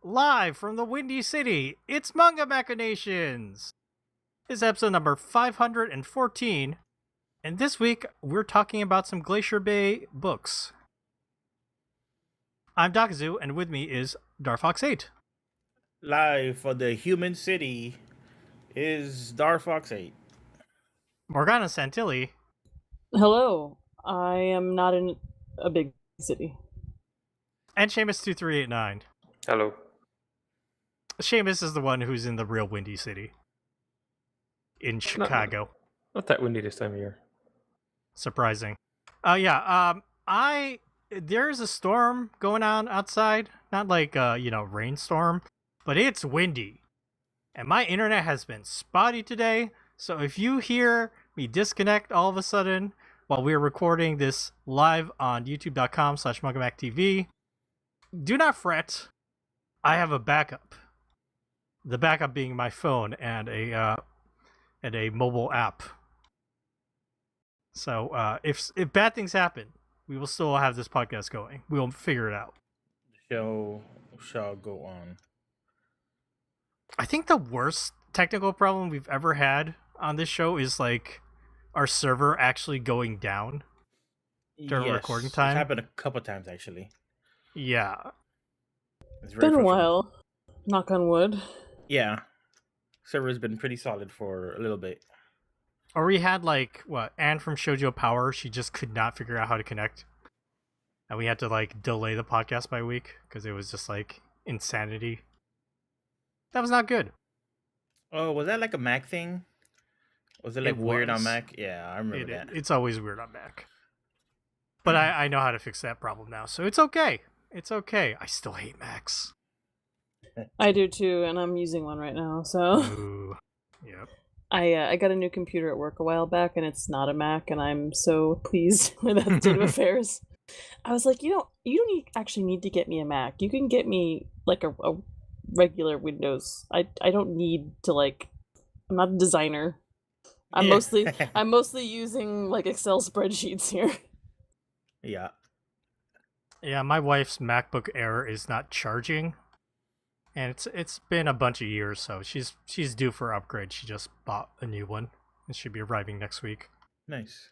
live from the Windy City. It's Manga Machinations. This is episode number 514, and this week we're talking about some Glacier Bay books. I'm Dakazu, and with me is Darfox8. Live for the human city is Darfox8. Morgana Santilli. Hello. I am not in a big city. And Seamus2389. Hello. Seamus is the one who's in the real Windy City. In Chicago. Not that windy this time of year. Surprising. There's a storm going on outside. Not like, rainstorm. But it's windy. And my internet has been spotty today. So if you hear me disconnect all of a sudden while we're recording this live on youtube.com/MangaMacTV, do not fret. I have a backup. The backup being my phone and a mobile app. So if bad things happen, we will still have this podcast going. We'll figure it out. The show shall go on. I think the worst technical problem we've ever had on this show is like our server actually going down during recording time. It's happened a couple times actually. Yeah. It's Been a while. Knock on wood. Yeah. Server's been pretty solid for a little bit. Or we had Anne from Shoujo Power, she just could not figure out how to connect. And we had to delay the podcast by a week because it was just insanity. That was not good. Oh, was that like a Mac thing? Was it weird on Mac? Yeah, I remember that. It's always weird on Mac. But I know how to fix that problem now, so it's okay. It's okay. I still hate Macs. I do too, and I'm using one right now, so... Ooh. Yep. I got a new computer at work a while back, and it's not a Mac, and I'm so pleased with that state of affairs. I was like, you don't actually need to get me a Mac. You can get me, a regular Windows. I don't need to, I'm not a designer. I'm mostly using, Excel spreadsheets here. Yeah. Yeah, my wife's MacBook Air is not charging. And it's been a bunch of years, so she's due for upgrade. She just bought a new one. It should be arriving next week. Nice.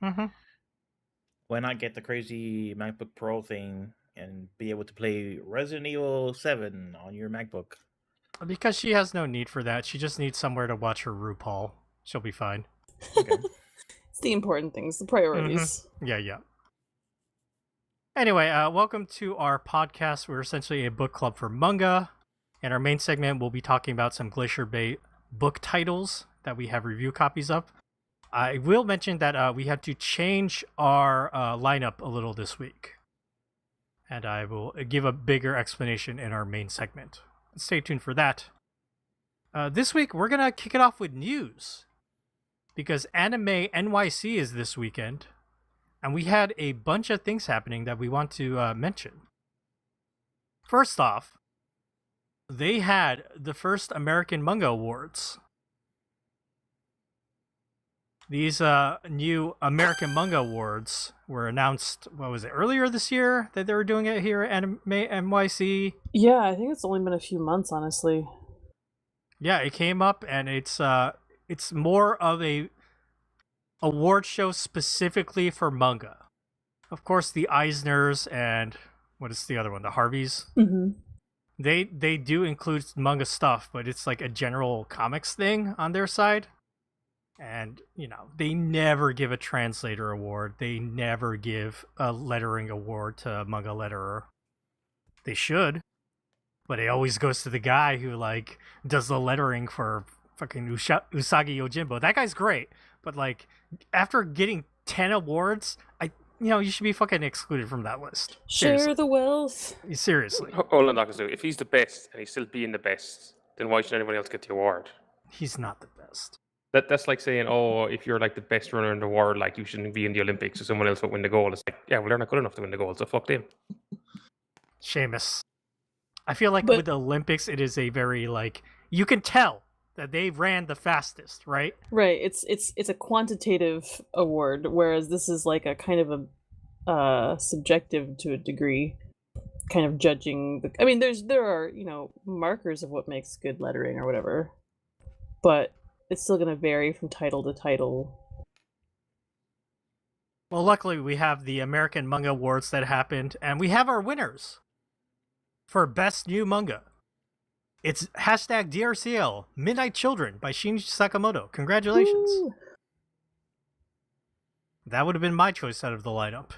Mm-hmm. Why not get the crazy MacBook Pro thing and be able to play Resident Evil 7 on your MacBook? Because she has no need for that. She just needs somewhere to watch her RuPaul. She'll be fine. Okay. It's the important things, the priorities. Mm-hmm. Yeah. Anyway, welcome to our podcast. We're essentially a book club for manga. In our main segment, we'll be talking about some Glacier Bay book titles that we have review copies of. I will mention that we had to change our lineup a little this week. And I will give a bigger explanation in our main segment. Stay tuned for that. This week, we're going to kick it off with news. Because Anime NYC is this weekend. And we had a bunch of things happening that we want to mention. First off, they had the first American Manga Awards. These new American Manga Awards were announced, earlier this year that they were doing it here at Anime NYC? Yeah, I think it's only been a few months, honestly. Yeah, it came up, and it's more of a award show specifically for manga. Of course, the Eisners and what is the other one? The Harveys. Mm-hmm. They do include manga stuff, but it's like a general comics thing on their side. And, they never give a translator award. They never give a lettering award to a manga letterer. They should. But it always goes to the guy who, does the lettering for fucking Usagi Yojimbo. That guy's great. But, after getting 10 awards, you should be fucking excluded from that list. Share Seriously. the wealth. Seriously. Hold on, Dakazu. If he's the best and he's still being the best, then why should anybody else get the award? He's not the best. That's like saying, if you're the best runner in the world, you shouldn't be in the Olympics, so someone else would win the gold. It's yeah, well, they're not good enough to win the gold, so fuck them. Seamus. I feel with the Olympics, it is a very, you can tell that they ran the fastest, right? Right. It's a quantitative award, whereas this is a kind of a subjective to a degree. kind of judging the. I mean, there are markers of what makes good lettering or whatever, but it's still going to vary from title to title. Well, luckily we have the American Manga Awards that happened, and we have our winners for Best New Manga. It's hashtag DRCL Midnight Children by Shinichi Sakamoto. Congratulations. Woo! That would have been my choice out of the lineup.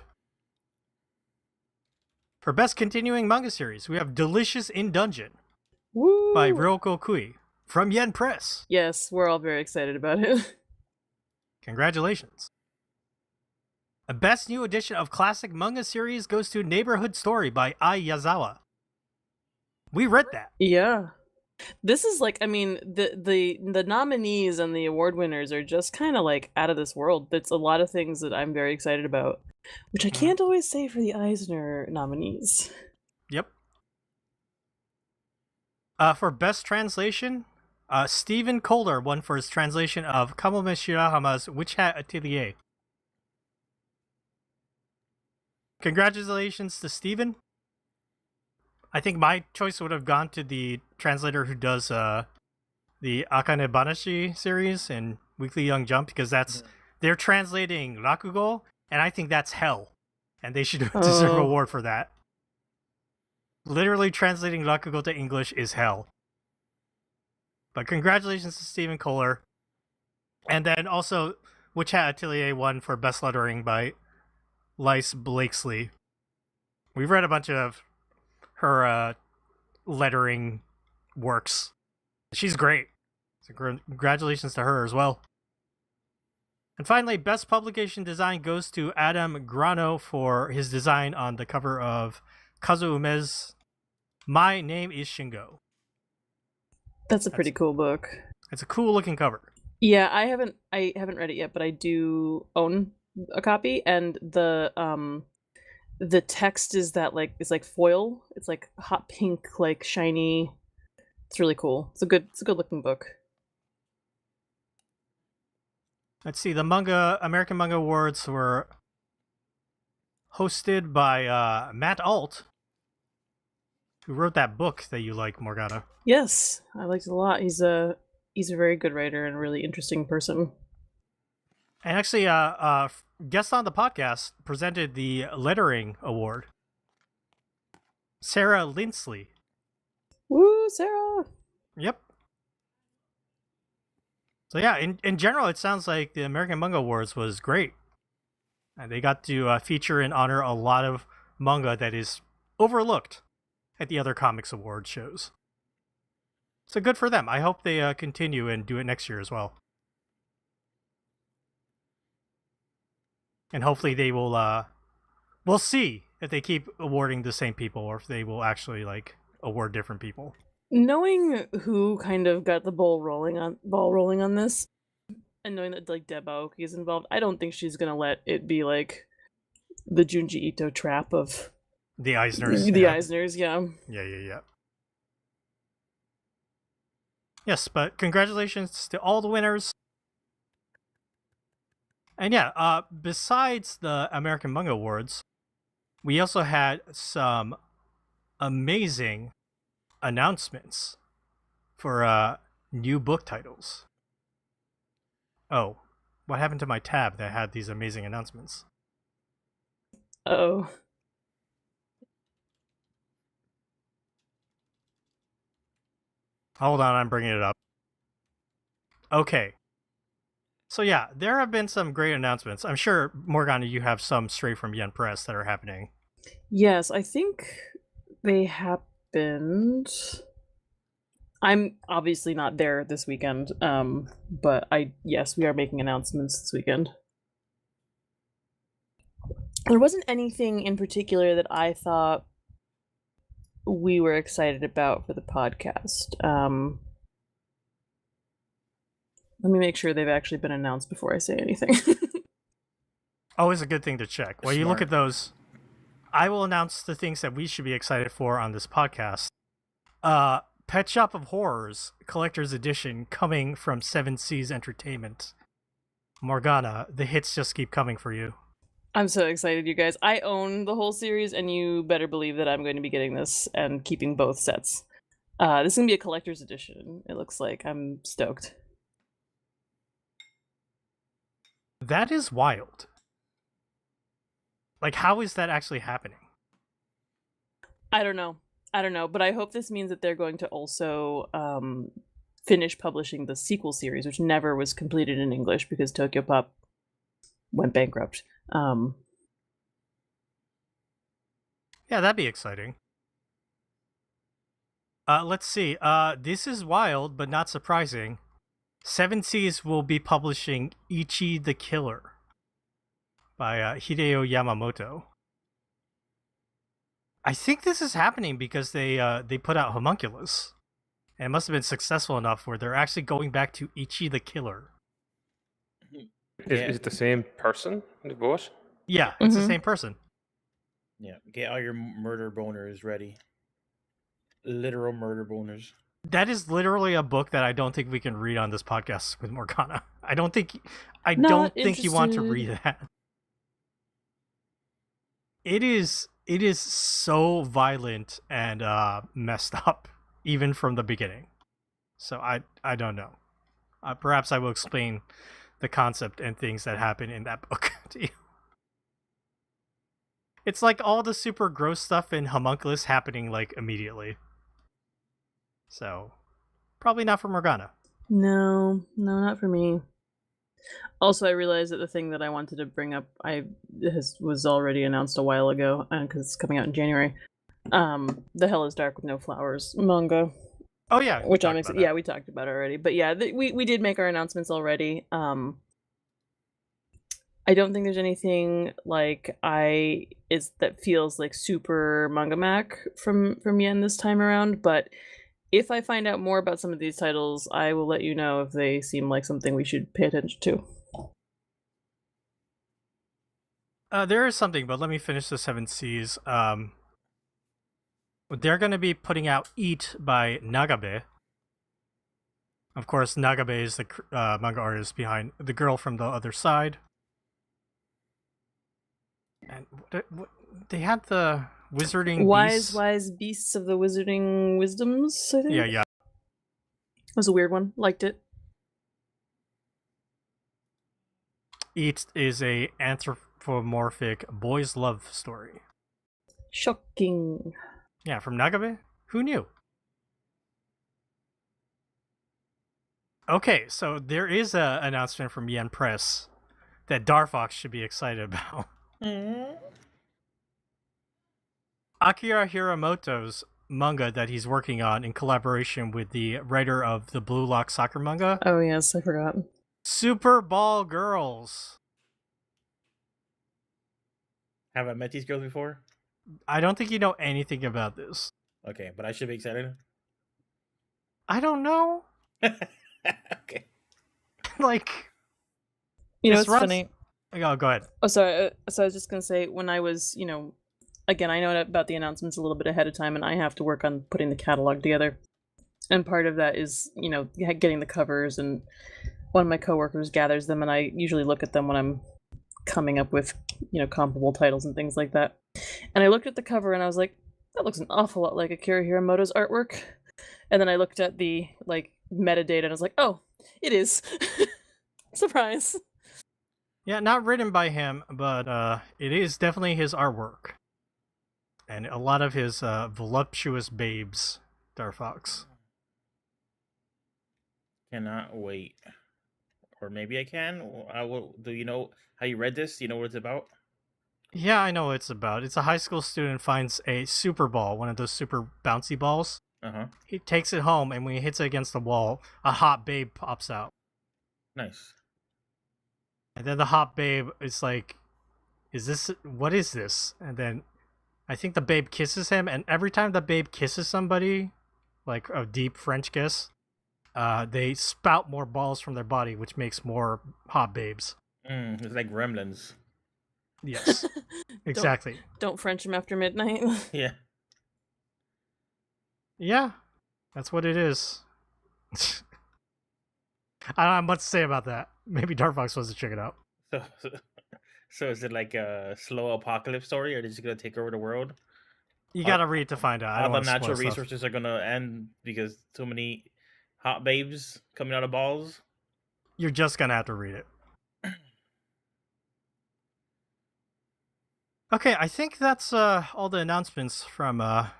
For Best Continuing Manga Series, we have Delicious in Dungeon Woo! by Ryoko Kui from Yen Press. Yes, we're all very excited about it. Congratulations. A Best New Edition of Classic Manga Series goes to Neighborhood Story by Ai Yazawa. We read that. Yeah. This is like, I mean, the nominees and the award winners are just kind of like out of this world. It's a lot of things that I'm very excited about, which I can't always say for the Eisner nominees. Yep. For Best Translation, Stephen Kohler won for his translation of Kamome Shirahama's Witch Hat Atelier. Congratulations to Stephen. I think my choice would have gone to the translator who does the Akane Banashi series in Weekly Young Jump, because they're translating Rakugo, and I think that's hell. And they should deserve an award for that. Literally translating Rakugo to English is hell. But congratulations to Stephen Kohler. And then also, Witch Hat Atelier won for Best Lettering by Lyce Blakesley. We've read a bunch of her lettering works. She's great. So congratulations to her as well. And finally, Best Publication Design goes to Adam Grano for his design on the cover of Kazuume's My Name is Shingo. That's a pretty cool book. It's a cool looking cover. Yeah, I haven't read it yet, but I do own a copy, and the text is like foil. It's like hot pink, like shiny. It's really cool. It's a good looking book. Let's see. The American Manga Awards were hosted by Matt Alt, who wrote that book that you like, Morgana. Yes, I liked it a lot. He's a very good writer and a really interesting person. And actually, guest on the podcast presented the lettering award. Sarah Lindsley. Woo, Sarah! Yep. So yeah, in general, it sounds like the American Manga Awards was great. And they got to feature and honor a lot of manga that is overlooked at the other comics award shows. So good for them. I hope they continue and do it next year as well. And hopefully they will, we'll see if they keep awarding the same people or if they will actually award different people. Knowing who kind of got the ball rolling on this, and knowing that Deb Aoki is involved, I don't think she's gonna let it be like the Junji Ito trap of the Eisners. Eisners, yeah. Yeah. Yes, but congratulations to all the winners. And yeah, besides the American Manga Awards, we also had some amazing announcements for new book titles. Oh, what happened to my tab that had these amazing announcements? Oh. Hold on, I'm bringing it up. Okay. So yeah, there have been some great announcements. I'm sure, Morgana, you have some straight from Yen Press that are happening. Yes, I think they happened. I'm obviously not there this weekend, but yes, we are making announcements this weekend. There wasn't anything in particular that I thought we were excited about for the podcast. Let me make sure they've actually been announced before I say anything. Always a good thing to check. While you look at those, I will announce the things that we should be excited for on this podcast. Pet Shop of Horrors Collector's Edition coming from 7 Seas Entertainment. Morgana, the hits just keep coming for you. I'm so excited, you guys. I own the whole series, and you better believe that I'm going to be getting this and keeping both sets. This is going to be a collector's edition, it looks like. I'm stoked. That is wild. Like, how is that actually happening? I don't know, but I hope this means that they're going to also finish publishing the sequel series, which never was completed in English because Tokyo Pop went bankrupt. Yeah, that'd be exciting. Let's see. This is wild, but not surprising. Seven Seas will be publishing Ichi the Killer by Hideo Yamamoto. I think this is happening because they put out Homunculus. And it must have been successful enough where they're actually going back to Ichi the Killer. Is it the same person? What? Yeah, it's the same person. Yeah, get all your murder boners ready. Literal murder boners. That is literally a book that I don't think we can read on this podcast with Morgana. I don't think you want to read that. It is so violent and messed up, even from the beginning. So I don't know. Perhaps I will explain the concept and things that happen in that book to you. It's like all the super gross stuff in Homunculus happening like immediately. So, probably not for Morgana. No, not for me. Also, I realized that the thing that I wanted to bring up was already announced a while ago, because it's coming out in January. The Hell is Dark with No Flowers manga. Oh yeah, which I'm excited. Yeah, we talked about it already. But yeah, we did make our announcements already. I don't think there's anything like that feels like super manga mac from Yen this time around, but if I find out more about some of these titles, I will let you know if they seem like something we should pay attention to. There is something, but let me finish the Seven Seas. They're going to be putting out Eat by Nagabe. Of course, Nagabe is the manga artist behind The Girl from the Other Side. And they had the Wizarding Beasts. Wise Beasts of the Wizarding Wisdoms, I think? Yeah. It was a weird one. Liked it. Eat is a anthropomorphic boys' love story. Shocking. Yeah, from Nagabe? Who knew? Okay, so there is an announcement from Yen Press that Darfox should be excited about. Akira Hiramoto's manga that he's working on in collaboration with the writer of the Blue Lock soccer manga. Oh yes, I forgot. Super Ball Girls. Have I met these girls before? I don't think you know anything about this. Okay, but I should be excited. I don't know. Okay. Like, you know, it's funny. Oh, go ahead. Oh, sorry. So I was just gonna say, when I was, again, I know about the announcements a little bit ahead of time, and I have to work on putting the catalog together. And part of that is, getting the covers, and one of my coworkers gathers them, and I usually look at them when I'm coming up with, comparable titles and things like that. And I looked at the cover, and I was like, that looks an awful lot like Akira Hiramoto's artwork. And then I looked at the, metadata, and I was like, oh, it is. Surprise. Yeah, not written by him, but it is definitely his artwork. And a lot of his voluptuous babes, Darfox. Cannot wait. Or maybe I can. I will. Do you know how you read this? Do you know what it's about? Yeah, I know what it's about. It's a high school student finds a super ball, one of those super bouncy balls. Uh-huh. He takes it home, and when he hits it against the wall, a hot babe pops out. Nice. And then the hot babe is like, what is this? And then I think the babe kisses him, and every time the babe kisses somebody, like a deep French kiss, they spout more balls from their body, which makes more hot babes. It's like Gremlins. Yes, exactly. Don't French him after midnight. Yeah. Yeah, that's what it is. I don't have much to say about that. Maybe Darfox wants to check it out. So So is it like a slow apocalypse story, or is it gonna take over the world? You All- gotta read to find out. I All don't the want to spoil natural stuff. resources are gonna end because too many hot babes coming out of balls. You're just gonna have to read it. Okay, I think that's all the announcements from Anime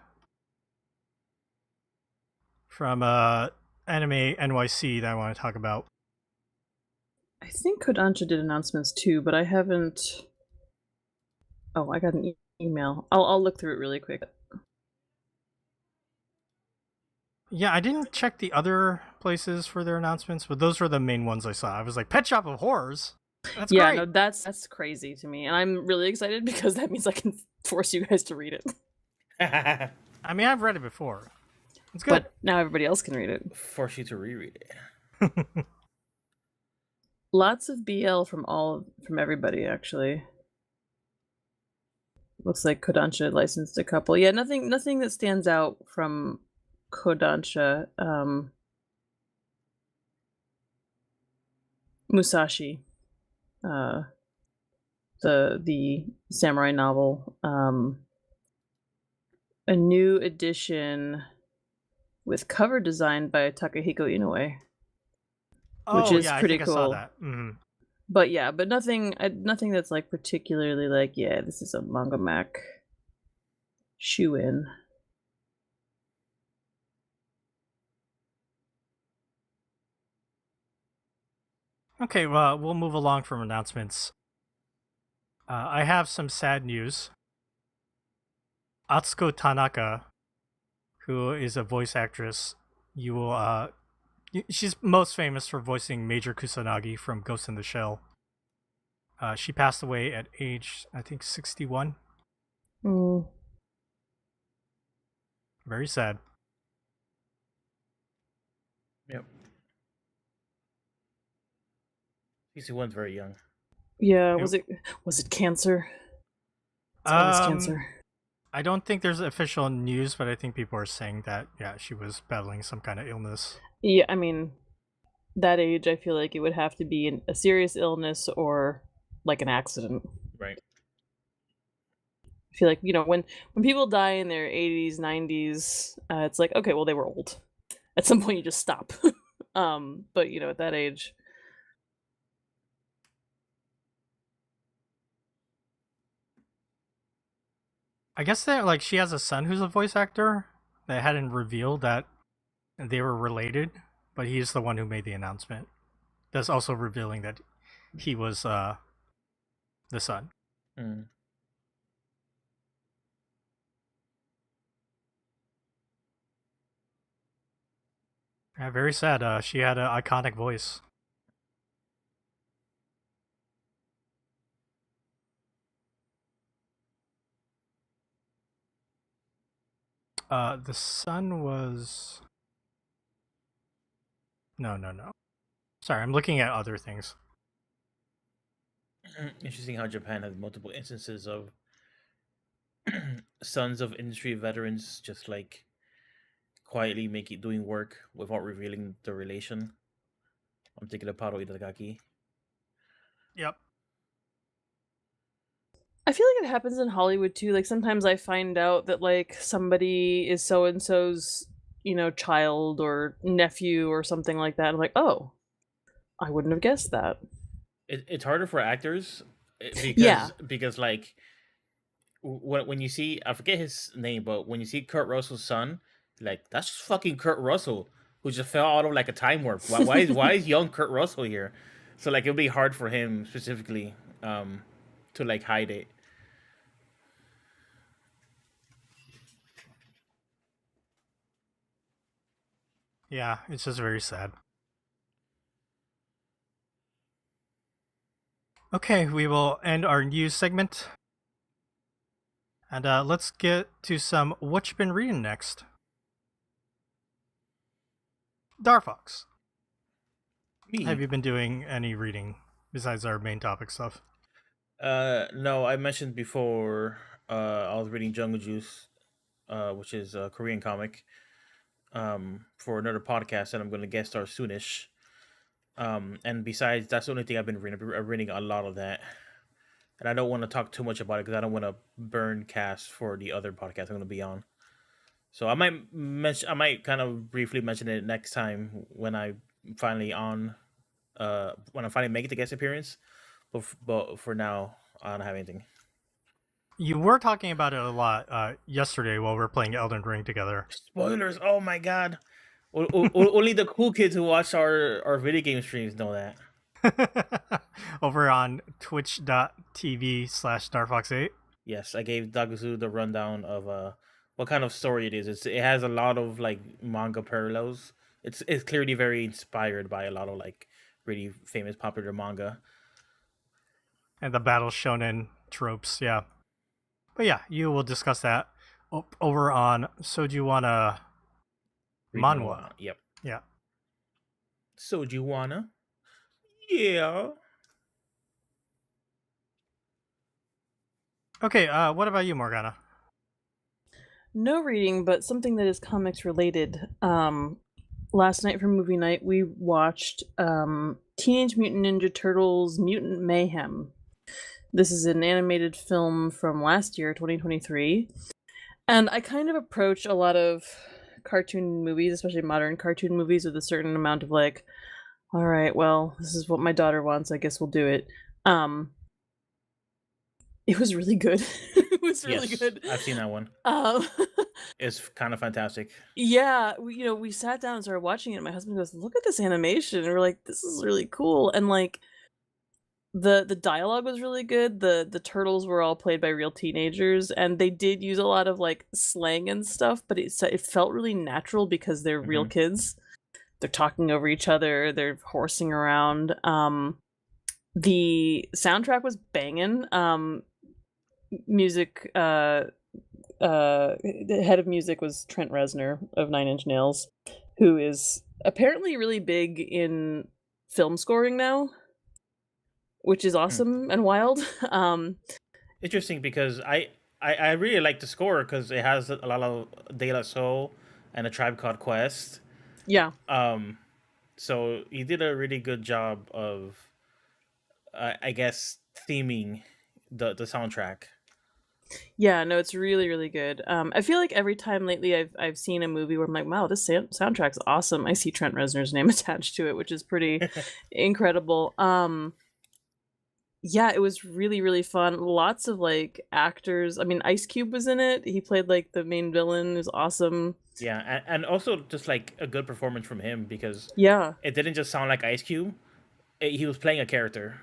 NYC that I want to talk about. I think Kodansha did announcements too, but I haven't. Oh, I got an email. I'll look through it really quick. Yeah, I didn't check the other places for their announcements, but those were the main ones I saw. I was like, Pet Shop of Horrors. That's Yeah, great. no, that's crazy to me, and I'm really excited because that means I can force you guys to read it. I mean, I've read it before. It's good. But now everybody else can read it. Force you to reread it. Lots of BL from everybody actually. Looks like Kodansha licensed a couple. Yeah, nothing that stands out from Kodansha. Musashi, the samurai novel, a new edition with cover designed by Takahiko Inoue, which is yeah, pretty I think cool. I saw that. Mm-hmm. But yeah, but nothing that's like particularly like, yeah, this is a Manga Mac shoe in. Okay, well, we'll move along from announcements. I have some sad news. Atsuko Tanaka, who is a voice actress, she's most famous for voicing Major Kusanagi from Ghost in the Shell. She passed away at age, I think, 61. Very sad. Yep. 61's very young. Yeah, was it cancer? It's always cancer. I don't think there's official news, but I think people are saying that, yeah, she was battling some kind of illness. Yeah, I mean, that age, I feel like it would have to be a serious illness or like an accident. Right. I feel like, when people die in their 80s, 90s, it's like, okay, well, they were old. At some point, you just stop. But at that age. I guess that she has a son who's a voice actor. They hadn't revealed that they were related, but he's the one who made the announcement. That's also revealing that he was the son. Mm. Yeah, very sad. She had an iconic voice. The son was... No. Sorry, I'm looking at other things. Interesting how Japan has multiple instances of sons of industry veterans just like quietly doing work without revealing the relation. I'm thinking of Paro Itagaki. Yep. I feel like it happens in Hollywood too. Like sometimes I find out that like somebody is so and so's, child or nephew or something like that. I'm like, oh, I wouldn't have guessed that. It's harder for actors because like when you see, I forget his name, but when you see Kurt Russell's son, like that's just fucking Kurt Russell who just fell out of like a time warp. Why is young Kurt Russell here? So like it'll be hard for him specifically to like hide it. Yeah, it's just very sad. Okay, we will end our news segment. And let's get to some what you been reading next. Darfox. Me? Have you been doing any reading besides our main topic stuff? No, I mentioned before I was reading Jungle Juice, which is a Korean comic, for another podcast that I'm going to guest star soonish. And besides, that's the only thing I've been reading. I'm reading a lot of that. and I don't want to talk too much about it because I don't want to burn cast for the other podcast I'm going to be on. So I might kind of briefly mention it next time when I finally make the guest appearance. But for now, I don't have anything. You were talking about it a lot yesterday while we were playing Elden Ring together. Spoilers! Oh my god! Only the cool kids who watch our video game streams know that. Over on twitch.tv/StarFox8. Yes, I gave Dagazu the rundown of what kind of story it is. It has a lot of like manga parallels. It's clearly very inspired by a lot of like really famous popular manga. And the battle shonen tropes, yeah. But yeah, you will discuss that over on Sojuwana Manhwa. Yep. Yeah. Sojuwana. Yeah. Okay, what about you, Morgana? No reading, but something that is comics related. Last night for movie night, we watched Teenage Mutant Ninja Turtles Mutant Mayhem. This is an animated film from last year, 2023. And I kind of approach a lot of cartoon movies, especially modern cartoon movies, with a certain amount of like, all right, well, this is what my daughter wants, I guess we'll do it. It was really good. It was really good. I've seen that one. It's kind of fantastic. Yeah, we sat down and started watching it. And my husband goes, "Look at this animation," and we're like, "This is really cool." And like, the dialogue was really good. The turtles were all played by real teenagers, and they did use a lot of like slang and stuff, but it felt really natural because they're real kids. They're talking over each other. They're horsing around. The soundtrack was banging. Music. The head of music was Trent Reznor of Nine Inch Nails, who is apparently really big in film scoring now, which is awesome and wild. Interesting, because I really like the score because it has a lot of De La Soul and A Tribe Called Quest. Yeah. So he did a really good job of, I guess, theming the soundtrack. Yeah, no, it's really, really good. I feel like every time lately I've seen a movie where I'm like, wow, this soundtrack's awesome, I see Trent Reznor's name attached to it, which is pretty incredible. Yeah, it was really, really fun. Lots of like actors. I mean, Ice Cube was in it. He played like the main villain. It was awesome. Yeah, and also just like a good performance from him, because Yeah, it didn't just sound like Ice Cube. He was playing a character,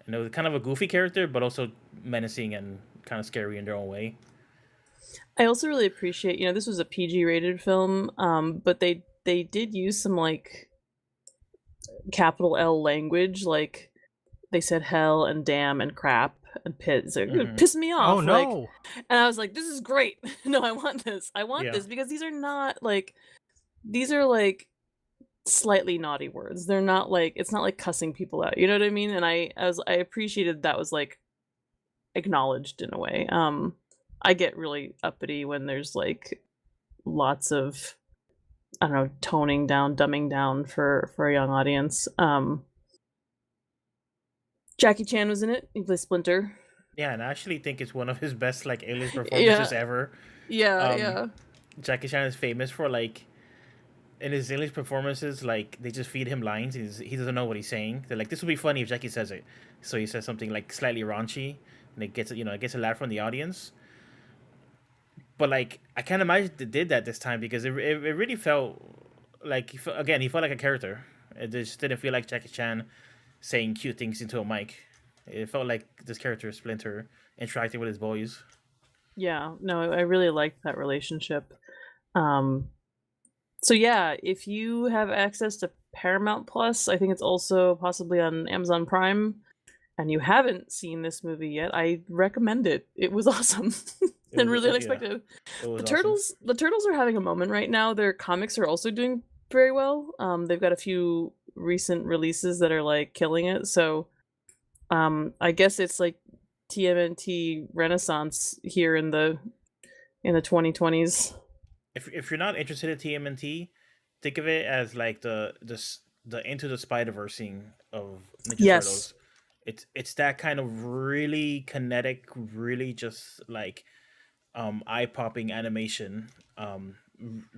and it was kind of a goofy character, but also menacing and kind of scary in their own way. I also really appreciate, this was a PG rated film, but they did use some like capital L language, like they said hell and damn and crap and pit. So it pissed me off. Oh no! And I was like, this is great. No, I want this. I want this, because these are not like, these are like slightly naughty words. They're not like, it's not like cussing people out. You know what I mean? And I appreciated that was like acknowledged in a way. I get really uppity when there's like lots of, I don't know, toning down, dumbing down for a young audience. Jackie Chan was in it. He plays Splinter. Yeah, and I actually think it's one of his best like alien performances ever. Yeah. Jackie Chan is famous for like, in his English performances, like they just feed him lines. He doesn't know what he's saying. They're like, this would be funny if Jackie says it. So he says something like slightly raunchy, and it gets a laugh from the audience. But like, I can't imagine they did that this time, because it really felt like he felt like a character. It just didn't feel like Jackie Chan saying cute things into a mic. It felt like this character Splinter interacting with his boys. Yeah, no, I really liked that relationship. So yeah, if you have access to Paramount Plus, I think it's also possibly on Amazon Prime, and you haven't seen this movie yet, I recommend it. It was awesome and really unexpected. The turtles are having a moment right now. Their comics are also doing very well. They've got a few recent releases that are like killing it. So I guess it's like TMNT Renaissance here in the 2020s. If you're not interested in TMNT, think of it as like the Into the Spider-Verse of Ninja Turtles. it's that kind of really kinetic, really just like eye popping animation.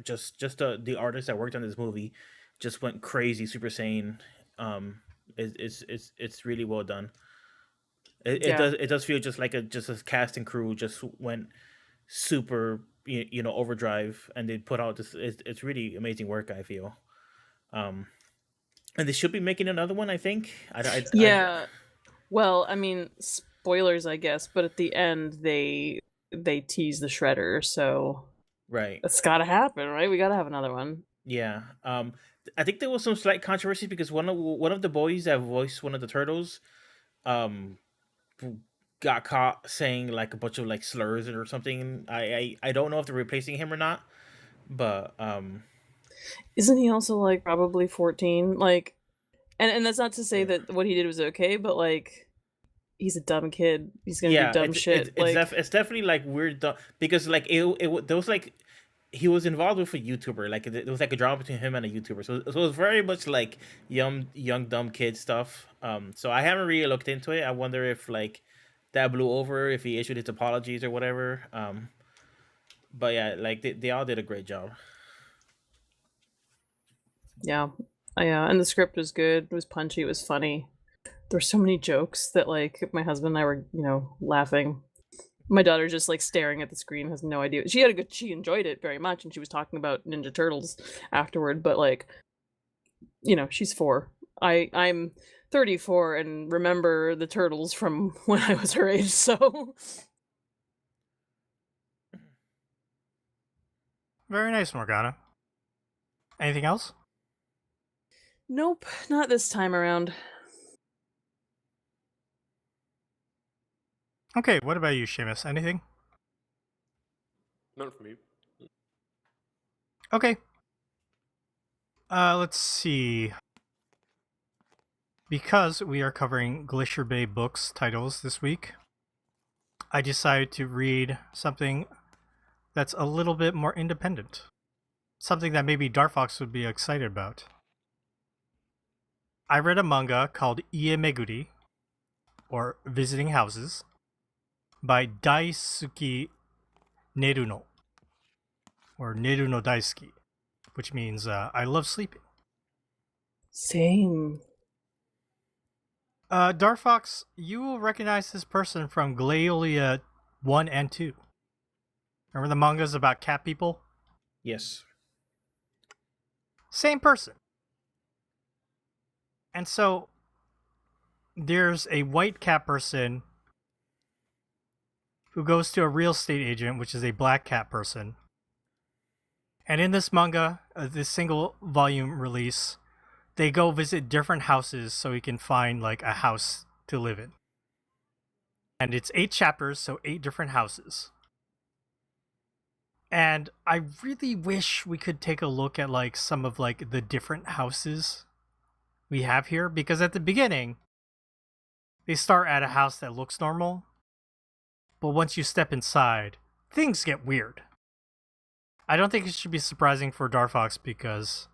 Just the artist that worked on this movie just went crazy, Super Saiyan. It's really well done. Yeah. It does feel just like a cast and crew just went super overdrive, and they put out this. It's really amazing work, I feel. Um, and they should be making another one, I think. Yeah. Well, I mean, spoilers, I guess, but at the end they tease the Shredder, so right. it's got to happen, right? We got to have another one. Yeah. I think there was some slight controversy because one of the boys that voiced one of the turtles, um, got caught saying like a bunch of like slurs or something. I don't know if they're replacing him or not, but Isn't he also like probably 14? Like, and that's not to say yeah. that what he did was okay, but like, he's a dumb kid. He's gonna do Yeah, dumb shit. it's definitely like weird because like there was like he was involved with a YouTuber, like there was like a drama between him and a YouTuber, so it was very much like young dumb kid stuff. So I haven't really looked into it. I wonder if like that blew over, if he issued his apologies or whatever. But yeah, like they all did a great job. Yeah, and the script was good. It was punchy. It was funny. There were so many jokes that like my husband and I were, laughing. My daughter just like staring at the screen, has no idea. She enjoyed it very much, and she was talking about Ninja Turtles afterward. But like, she's 4. I'm 34 and remember the Turtles from when I was her age. So Very nice, Morgana. Anything else? nope, not this time around. Okay, what about you, Seamus? Anything? None for me. Okay. Let's see. Because we are covering Glacier Bay books titles this week, I decided to read something that's a little bit more independent. Something that maybe Darfox would be excited about. I read a manga called Ie Meguri, or Visiting Houses, by Daisuke Neruno, or Neruno Daisuke, which means I love sleeping. Same. Darfox, you will recognize this person from Glaeolia 1 and 2. Remember the mangas about cat people? Yes. Same person. And so, there's a white cat person who goes to a real estate agent, which is a black cat person. And in this manga, this single volume release, they go visit different houses so he can find like a house to live in. And it's 8 chapters, so 8 different houses. And I really wish we could take a look at like some of like the different houses we have here, because at the beginning they start at a house that looks normal, but once you step inside, things get weird. I don't think it should be surprising for Darfox because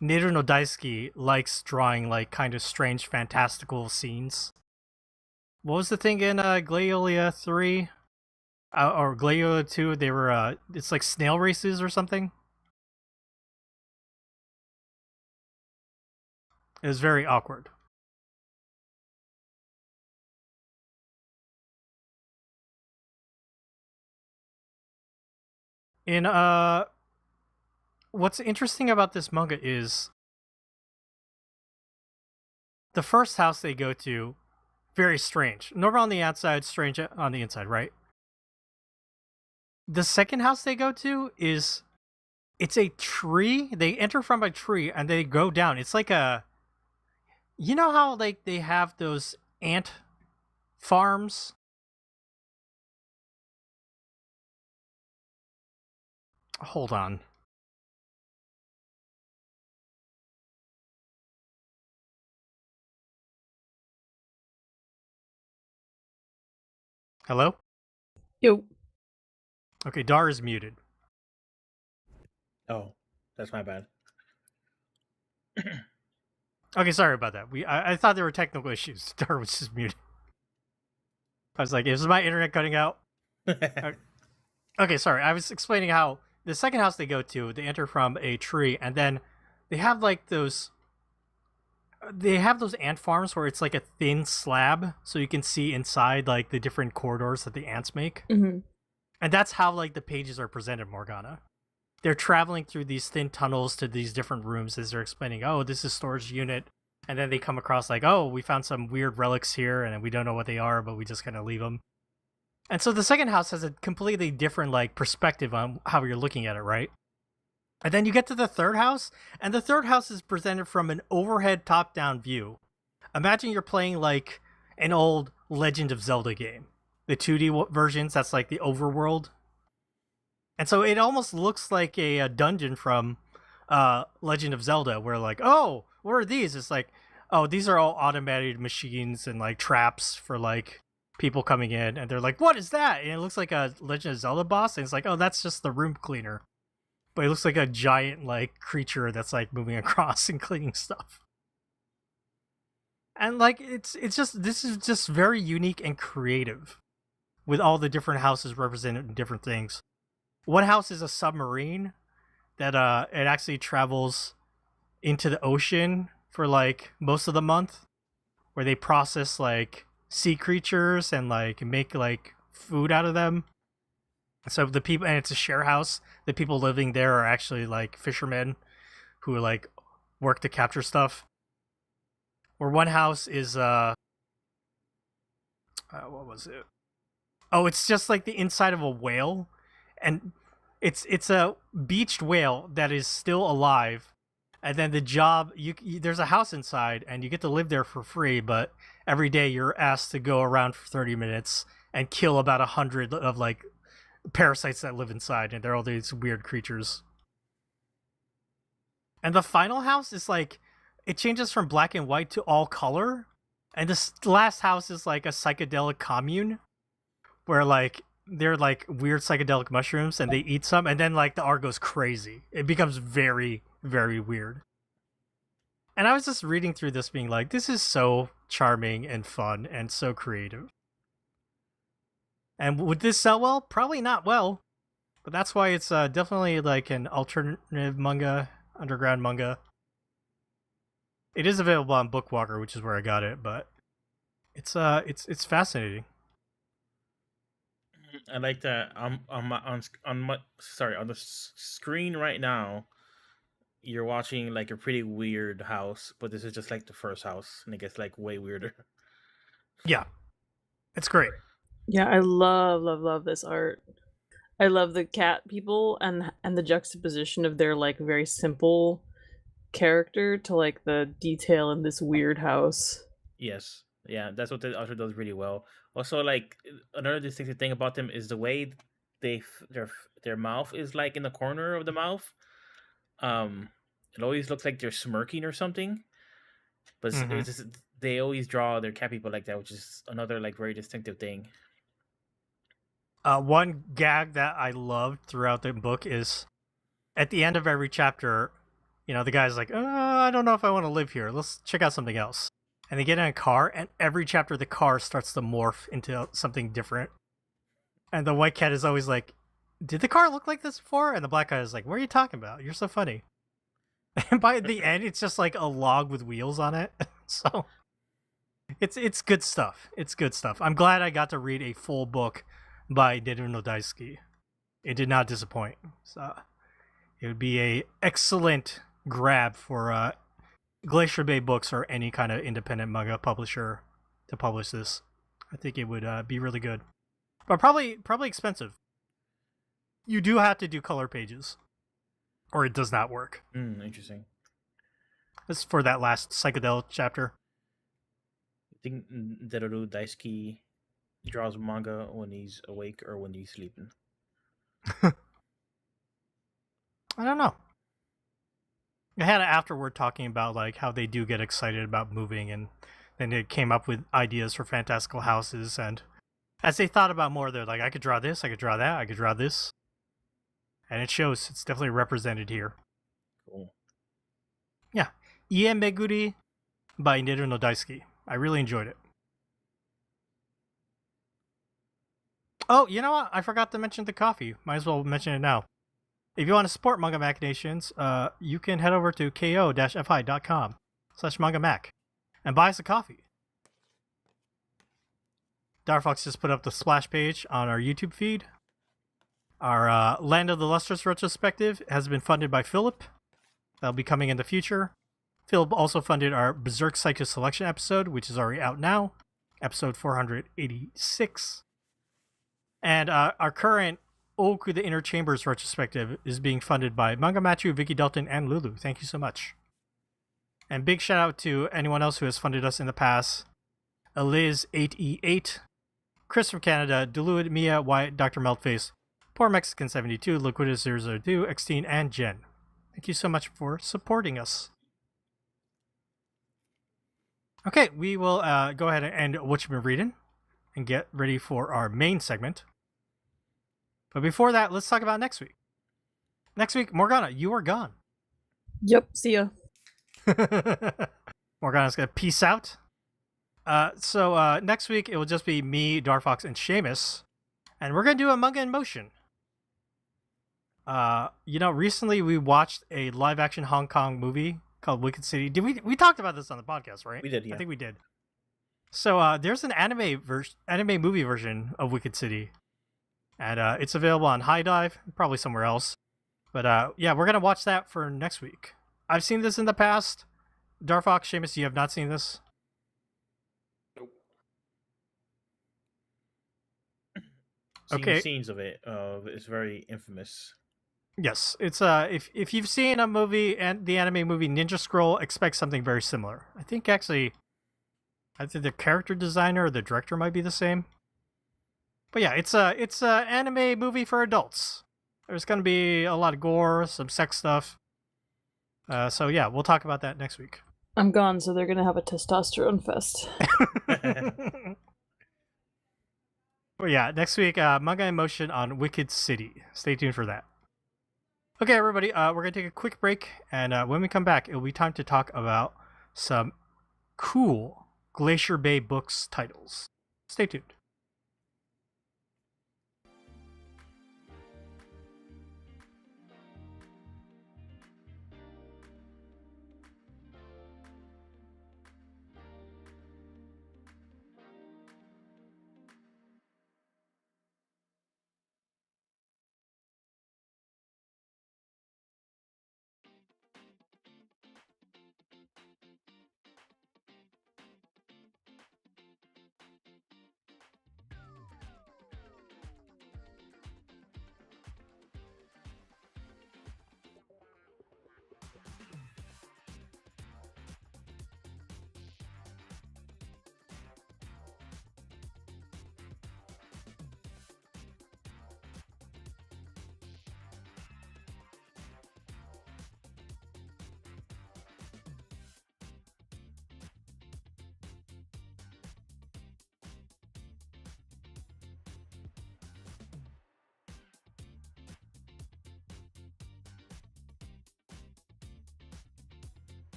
Neruno Daisuke likes drawing like kind of strange fantastical scenes. What was the thing in Glaeolia 3? Or Glaeolia 2? They were, it's like snail races or something? It was very awkward. In, what's interesting about this manga is the first house they go to, very strange. Normal on the outside, strange on the inside, right? The second house they go to is, it's a tree. They enter from a tree and they go down. It's like a, you know how like they have those ant farms? Hold on. Hello? Yo. Okay, Dar is muted. Oh, that's my bad. Okay, sorry about that. I thought there were technical issues. Star was just muted. I was like, is my internet cutting out? Okay, sorry. I was explaining how the second house they go to, they enter from a tree, and then they have like those. They have those ant farms where it's like a thin slab, so you can see inside like the different corridors that the ants make, Mm-hmm. and that's how like the pages are presented. Morgana, they're traveling through these thin tunnels to these different rooms as they're explaining. Oh, this is storage unit, and then they come across like, oh, we found some weird relics here, and we don't know what they are, but we just kind of leave them. And so the second house has a completely different like perspective on how you're looking at it, right? And then you get to the third house, and the third house is presented from an overhead top-down view. Imagine you're playing like an old Legend of Zelda game. The 2D versions, that's like the overworld. And so it almost looks like a dungeon from Legend of Zelda, where like, oh, what are these? It's like, oh, these are all automated machines and like traps for like people coming in, and they're like, what is that? And it looks like a Legend of Zelda boss, and it's like, oh, that's just the room cleaner. But it looks like a giant like creature that's like moving across and cleaning stuff. And like it's just, this is just very unique and creative with all the different houses represented in different things. One house is a submarine that it actually travels into the ocean for like most of the month, where they process like sea creatures and like make like food out of them. So the people, and it's a share house. The people living there are actually like fishermen who like work to capture stuff. Or one house is what was it? Oh, it's just like the inside of a whale, and it's a beached whale that is still alive. And then the job, you there's a house inside, and you get to live there for free. But every day you're asked to go around for 30 minutes and kill about 100 of like parasites that live inside, and they're all these weird creatures. And the final house is like, it changes from black and white to all color. And this last house is like a psychedelic commune where like they're like weird psychedelic mushrooms, and they eat some, and then like the art goes crazy. It becomes very, very weird. And I was just reading through this being like, this is so charming and fun and so creative. And would this sell well? Probably not well. But that's why it's definitely like an alternative manga, underground manga. It is available on Bookwalker, which is where I got it, but it's fascinating. I like that. On the screen right now, you're watching like a pretty weird house, but this is just like the first house, and it gets like way weirder. Yeah, it's great. Yeah, I love this art. I love the cat people and the juxtaposition of their like very simple character to like the detail in this weird house. Yes, yeah, that's what the author does really well. Also, like another distinctive thing about them is the way their mouth is like in the corner of the mouth. It always looks like they're smirking or something, but it's just, they always draw their cat people like that, which is another like very distinctive thing. One gag that I loved throughout the book is at the end of every chapter, you know, the guy's like, I don't know if I want to live here. Let's check out something else. And they get in a car, and every chapter the car starts to morph into something different. And the white cat is always like, did the car look like this before? And the black guy is like, what are you talking about? You're so funny. And by the end, it's just like a log with wheels on it. So it's good stuff. It's good stuff. I'm glad I got to read a full book by Neruno Daisuke. It did not disappoint. So it would be a excellent grab for Glacier Bay Books or any kind of independent manga publisher to publish this. I think it would be really good, but probably expensive. You do have to do color pages, or it does not work. Interesting. This is for that last psychedelic chapter. I think Neruno Daisuke draws manga when he's awake or when he's sleeping. I don't know. I had an afterword talking about like how they do get excited about moving, and then it came up with ideas for fantastical houses, and as they thought about more, they're like, I could draw this, I could draw that, I could draw this. And it shows. It's definitely represented here. Cool. Yeah. Ie Meguri by Niru no Daisuke. I really enjoyed it. Oh, you know what? I forgot to mention the coffee. Might as well mention it now. If you want to support Manga Machinations, you can head over to ko-fi.com/mangamac and buy us a coffee. Darfox just put up the splash page on our YouTube feed. Our Land of the Lustrous retrospective has been funded by Philip. That'll be coming in the future. Philip also funded our Berserk Psycho Selection episode, which is already out now, episode 486. And our current Oku the Inner Chambers retrospective is being funded by Manga Machu, Vicky Dalton, and Lulu. Thank you so much. And big shout out to anyone else who has funded us in the past. Eliz8E8, Chris from Canada, Deluid, Mia, Wyatt, Dr. Meltface, Poor Mexican 72, Liquidus 002, Xteen, and Jen. Thank you so much for supporting us. Okay, we will go ahead and end what you've been reading and get ready for our main segment. But before that, let's talk about next week. Next week, Morgana, you are gone. Yep, see ya. Morgana's going to peace out. So next week, it will just be me, Darfox, and Seamus. And we're going to do a Manga in Motion. Recently we watched a live-action Hong Kong movie called Wicked City. Did we talked about this on the podcast, right? We did, yeah. I think we did. So there's an anime movie version of Wicked City. And it's available on High Dive, probably somewhere else. But yeah, we're going to watch that for next week. I've seen this in the past. Darfox, Seamus, you have not seen this? Nope. Seen scenes of it. It's very infamous. Yes, it's if you've seen a movie and the anime movie Ninja Scroll, expect something very similar. I think the character designer or the director might be the same. But yeah, it's a anime movie for adults. There's gonna be a lot of gore, some sex stuff. So yeah, we'll talk about that next week. I'm gone, so they're gonna have a testosterone fest. But yeah, next week, Manga in Motion on Wicked City. Stay tuned for that. Okay, everybody, we're gonna take a quick break, and when we come back, it'll be time to talk about some cool Glacier Bay Books titles. Stay tuned.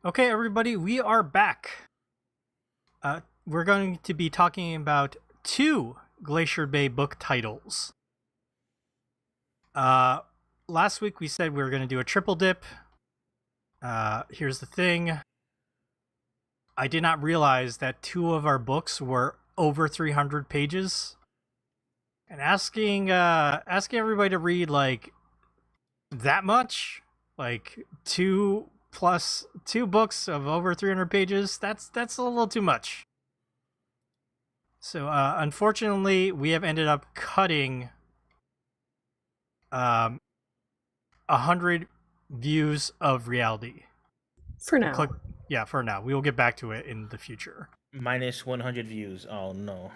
Okay, everybody, we are back. We're going to be talking about 2 Glacier Bay book titles. Last week we said we were going to do a triple dip. Here's the thing. I did not realize that 2 of our books were over 300 pages. And asking everybody to read like that much, like 2 books of over 300 pages, that's a little too much. So unfortunately, we have ended up cutting 100 views of reality. For now. For now. We will get back to it in the future. Minus 100 views. Oh no.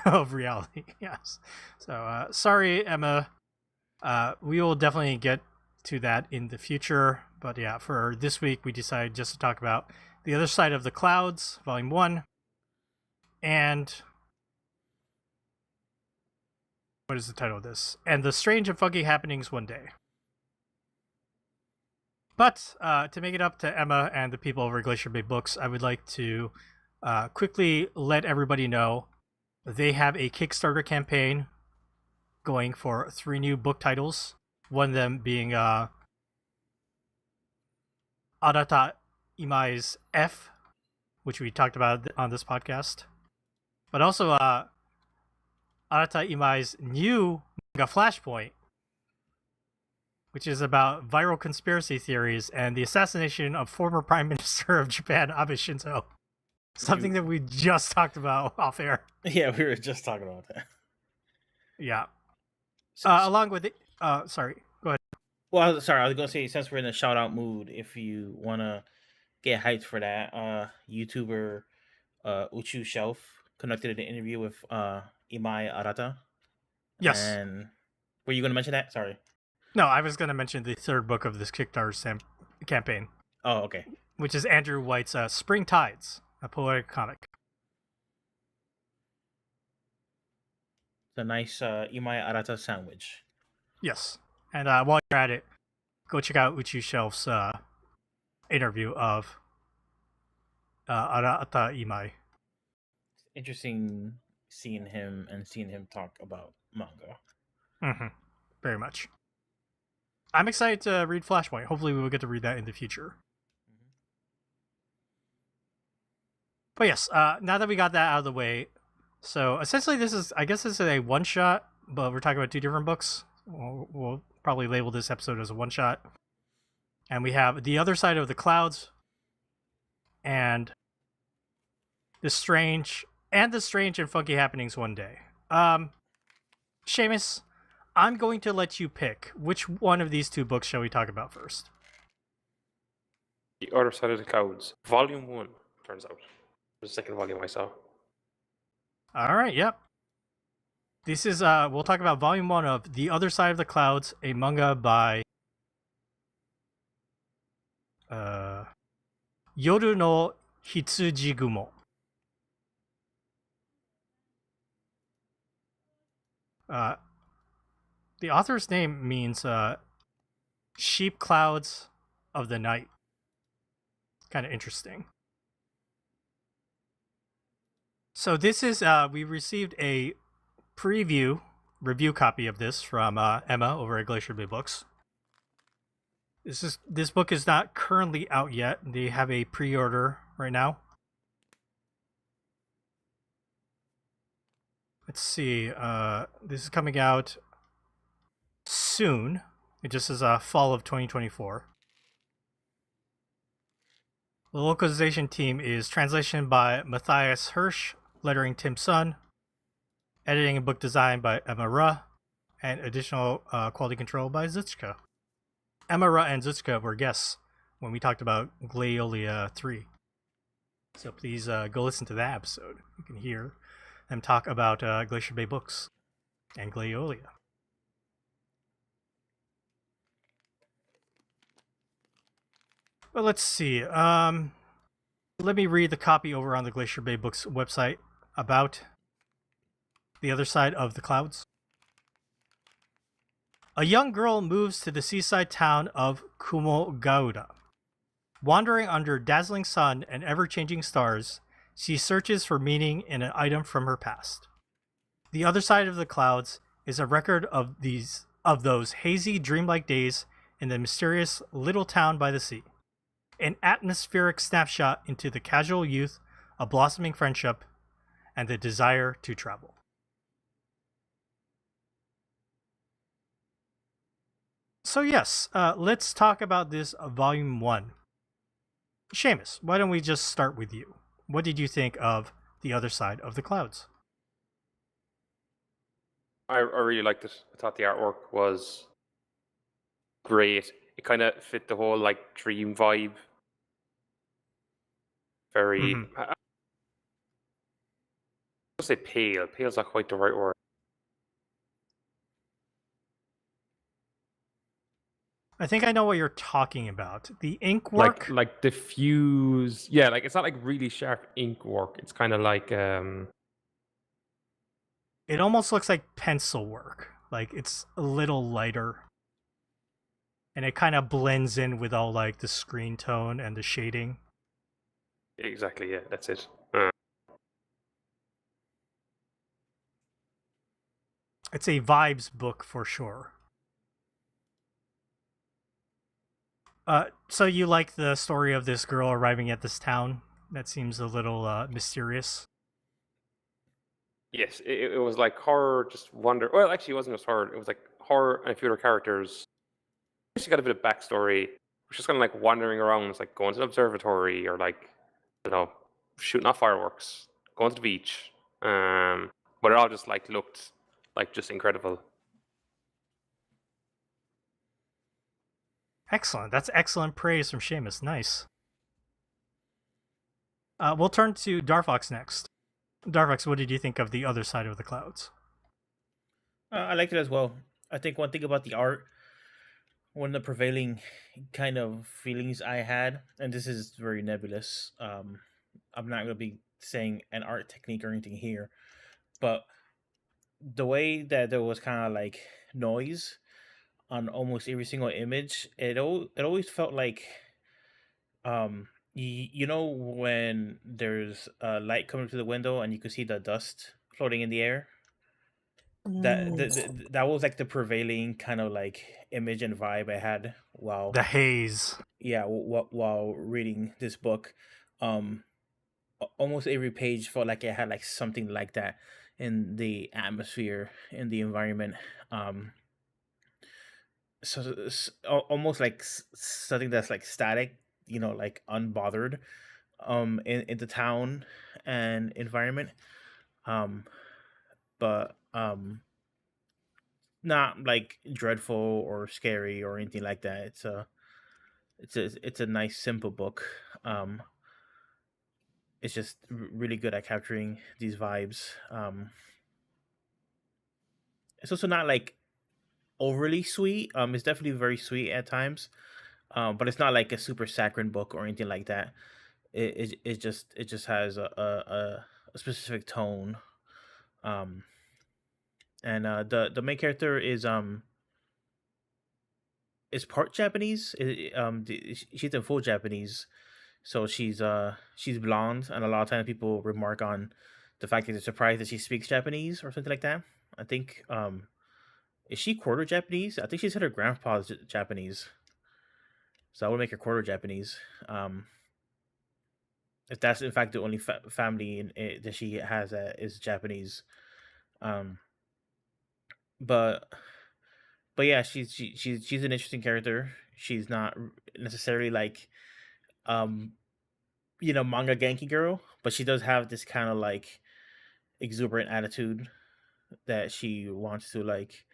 Of reality, yes. So sorry, Emma. We will definitely get to that in the future. But yeah, for this week, we decided just to talk about The Other Side of the Clouds, Volume 1. And what is the title of this? And The Strange and Funky Happenings One Day. But to make it up to Emma and the people over at Glacier Bay Books, I would like to quickly let everybody know they have a Kickstarter campaign going for 3 new book titles. One of them being Arata Imai's F, which we talked about on this podcast. But also Arata Imai's new manga Flashpoint, which is about viral conspiracy theories and the assassination of former Prime Minister of Japan, Abe Shinzo. Something that we just talked about off air. Yeah, we were just talking about that. Yeah. Along with it, sorry, go ahead. Well, sorry, I was gonna say, since we're in a shout out mood, if you wanna get hyped for that, YouTuber Uchu Shelf conducted an interview with Imai Arata. Yes. And were you gonna mention that? Sorry. No, I was gonna mention the 3rd book of this Kickstarter campaign. Oh, okay. Which is Andrew White's Spring Tides, a poetic comic. It's a nice Imai Arata sandwich. Yes. And while you're at it, go check out Uchu Shelf's interview of Arata Imai. Interesting seeing him talk about manga. Mm-hmm. Very much. I'm excited to read Flashpoint. Hopefully we will get to read that in the future. Mm-hmm. But yes, now that we got that out of the way, so essentially this is a one-shot, but we're talking about 2 different books. We'll probably label this episode as a one-shot. And we have The Other Side of the Clouds and The Strange and Funky Happenings One Day. Seamus, I'm going to let you pick. Which one of these 2 books shall we talk about first? The Other Side of the Clouds, Volume 1, turns out. The 2nd volume I saw. All right, yep. This is, we'll talk about Volume 1 of The Other Side of the Clouds, a manga by Yoru no Hitsujigumo. The author's name means sheep clouds of the night. Kind of interesting. So this is, we received a review copy of this from Emma over at Glacier Bay Books. This book is not currently out yet. They have a pre-order right now. Let's see. This is coming out soon. It just says fall of 2024. The localization team is translation by Matthias Hirsch, lettering Tim Sun, editing and book design by Emma Ruh, and additional quality control by Zutsuka. Emma Ruh and Zutsuka were guests when we talked about Glaiolia 3. So please go listen to that episode. You can hear them talk about Glacier Bay Books and Glaiolia. Well, let's see. Let me read the copy over on the Glacier Bay Books website about The Other Side of the Clouds. A young girl moves to the seaside town of Kumogauda. Wandering under dazzling sun and ever-changing stars, she searches for meaning in an item from her past. The Other Side of the Clouds is a record of those hazy, dreamlike days in the mysterious little town by the sea. An atmospheric snapshot into the casual youth, a blossoming friendship, and the desire to travel. So yes, let's talk about this volume 1. Seamus, why don't we just start with you? What did you think of The Other Side of the Clouds? I really liked it. I thought the artwork was great. It kind of fit the whole like dream vibe. Very, I don't say pale. Pale's not quite the right word. I think I know what you're talking about. The ink work? Like diffuse. Yeah, like it's not like really sharp ink work. It's kind of like It almost looks like pencil work. Like it's a little lighter. And it kind of blends in with all like the screen tone and the shading. Exactly, yeah, that's it. It's a vibes book for sure. So you like the story of this girl arriving at this town? That seems a little mysterious. Yes, it was like horror, just wonder. Well, actually, it wasn't just horror. It was like horror and a few other characters. She got a bit of backstory. We're just kind of like wandering around. It's like going to the observatory or like, you know, shooting off fireworks, going to the beach. But it all just like looked like just incredible. Excellent. That's excellent praise from Seamus. Nice. We'll turn to Darfox next. Darfox, what did you think of The Other Side of the Clouds? I liked it as well. I think one thing about the art, one of the prevailing kind of feelings I had, and this is very nebulous. I'm not going to be saying an art technique or anything here, but the way that there was kind of like noise on almost every single image, it always felt like, you know, when there's light coming through the window and you could see the dust floating in the air. That was like the prevailing kind of like image and vibe I had while The haze. while reading this book. Almost every page felt like it had like something like that in the atmosphere, in the environment. Almost like something that's like static, you know, like unbothered, in the town and environment. But not like dreadful or scary or anything like that. It's a nice simple book. It's just really good at capturing these vibes. It's also not like overly sweet. It's definitely very sweet at times. But it's not like a super saccharine book or anything like that. It just has a specific tone. And the main character is part Japanese. She's in full Japanese, so she's blonde, and a lot of times people remark on the fact that they're surprised that she speaks Japanese or something like that. I think is she quarter Japanese? I think she said her grandpa's Japanese, so I would make her quarter Japanese. If that's in fact the only family that she has that is Japanese. Um, but yeah, she's an interesting character. She's not necessarily like manga Genki girl, but she does have this kind of like exuberant attitude that she wants to like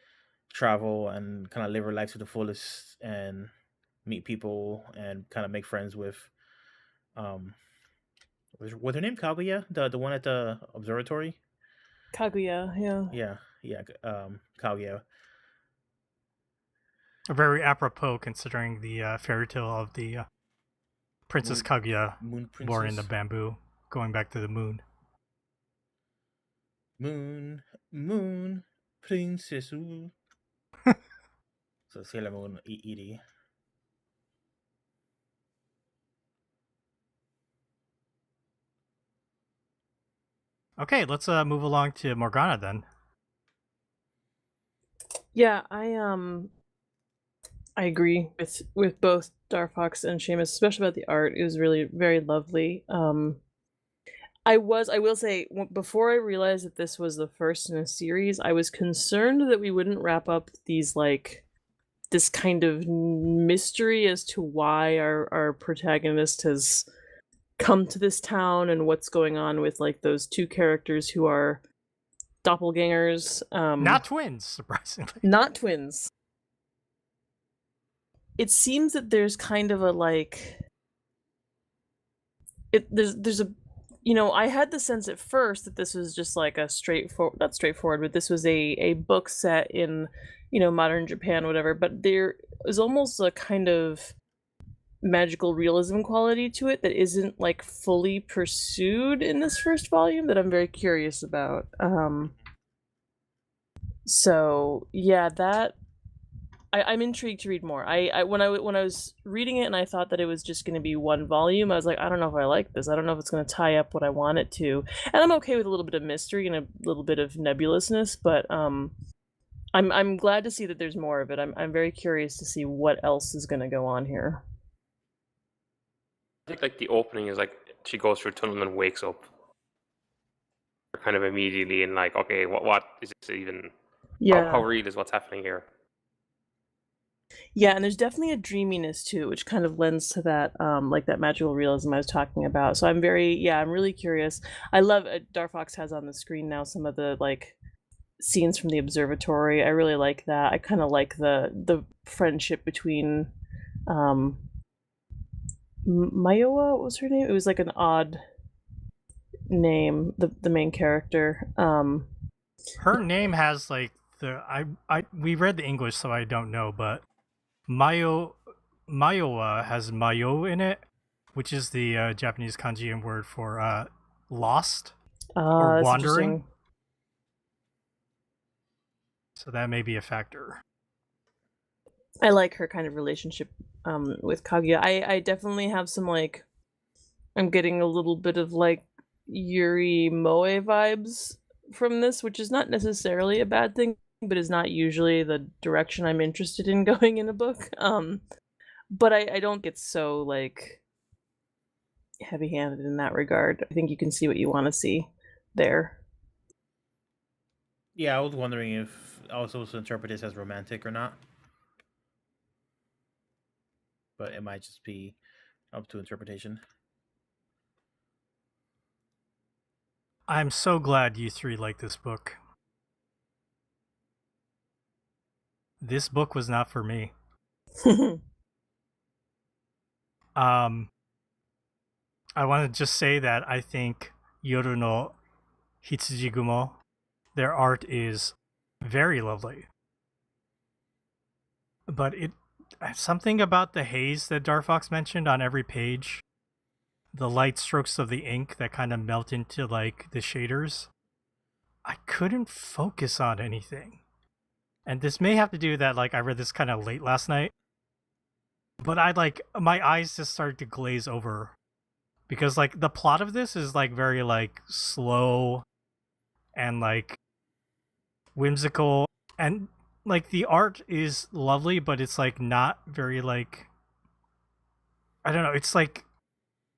travel and kind of live her life to the fullest and meet people and kind of make friends with was her name Kaguya, the one at the observatory? Kaguya, yeah. Yeah, Kaguya. Very apropos considering the fairy tale of the Princess Kaguya Moon Princess. born in the bamboo, going back to the moon. Moon Princess. So Sailor Moon Edie. Okay, let's move along to Morgana then. Yeah, I agree with both Darfox and Seamus, especially about the art. It was really very lovely. I will say, before I realized that this was the first in a series, I was concerned that we wouldn't wrap up these, like, this kind of mystery as to why our protagonist has come to this town and what's going on with, like, those two characters who are doppelgangers. Not twins, surprisingly. Not twins. It seems that there's kind of a, like, there's a, you know, I had the sense at first that this was just like a not straightforward, but this was a book set in, you know, modern Japan, whatever. But there is almost a kind of magical realism quality to it that isn't, like, fully pursued in this first volume that I'm very curious about. So yeah, that I'm intrigued to read more. When I was reading it and I thought that it was just going to be one volume, I was like, I don't know if I like this. I don't know if it's going to tie up what I want it to. And I'm okay with a little bit of mystery and a little bit of nebulousness, but I'm glad to see that there's more of it. I'm very curious to see what else is going to go on here. I think like the opening is like she goes through a tunnel and wakes up, kind of immediately, and like, okay, what is this even? Yeah. How real is what's happening here? Yeah, and there's definitely a dreaminess too, which kind of lends to that, like that magical realism I was talking about. So I'm really curious. I love Darfox has on the screen now some of the, like, scenes from the observatory. I really like that. I kind of like the friendship between Mayowa, what was her name? It was like an odd name, the main character. Her name has like we read the English, so I don't know, but Mayowa has Mayo in it, which is the Japanese kanji word for lost or wandering. So that may be a factor. I like her kind of relationship with Kaguya. I definitely have some, like, I'm getting a little bit of, like, Yuri Moe vibes from this, which is not necessarily a bad thing, but is not usually the direction I'm interested in going in a book. But I don't get so, like, heavy-handed in that regard. I think you can see what you want to see there. Yeah, I was wondering if I was supposed to interpret this as romantic or not. But it might just be up to interpretation. I'm so glad you three like this book. This book was not for me. I want to just say that I think Yoru no Hitsujigumo, their art is very lovely. But something about the haze that Darfox mentioned on every page, the light strokes of the ink that kind of melt into, like, the shaders, I couldn't focus on anything. And this may have to do with that, like, I read this kind of late last night, but my eyes just started to glaze over because, like, the plot of this is, like, very, like, slow and, like, whimsical, and, like, the art is lovely, but it's, like, not very, like, I don't know, it's like,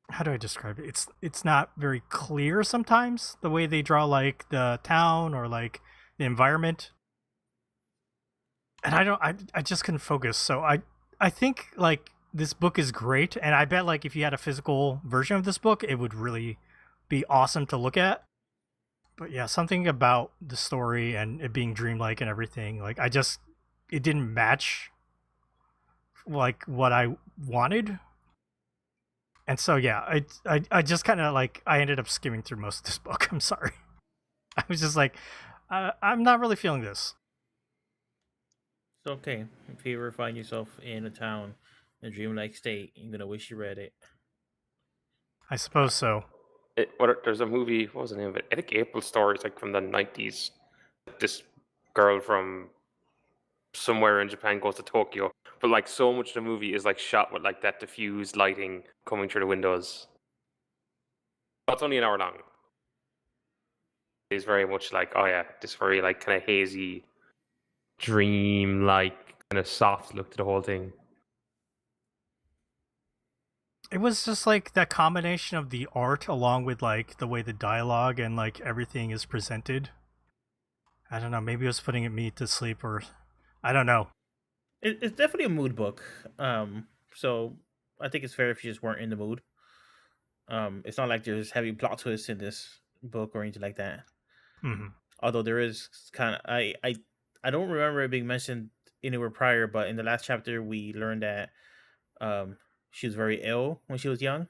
how do I describe it? It's not very clear sometimes, the way they draw, like, the town or, like, the environment. And I just couldn't focus. So I think, like, this book is great, and I bet, like, if you had a physical version of this book, it would really be awesome to look at. But yeah, something about the story and it being dreamlike and everything, like, it didn't match, like, what I wanted. And so yeah, I just kind of, like, I ended up skimming through most of this book. I'm sorry. I was just like, I'm not really feeling this. It's okay. If you ever find yourself in a town in a dreamlike state, you're gonna wish you read it. I suppose so. There's a movie, what was the name of it? I think April Story, it's like from the 90s. This girl from somewhere in Japan goes to Tokyo, but like so much of the movie is like shot with like that diffused lighting coming through the windows. But it's only an hour long. is very much like, oh yeah, this very like kind of hazy, dream like kind of soft look to the whole thing. It was just like that combination of the art along with like the way the dialogue and like everything is presented. I don't know, maybe it was putting me to sleep, or I don't know. It's definitely a mood book. So I think it's fair if you just weren't in the mood. It's not like there's heavy plot twists in this book or anything like that. Mm-hmm. Although there is kind of, I don't remember it being mentioned anywhere prior, but in the last chapter we learned that she was very ill when she was young.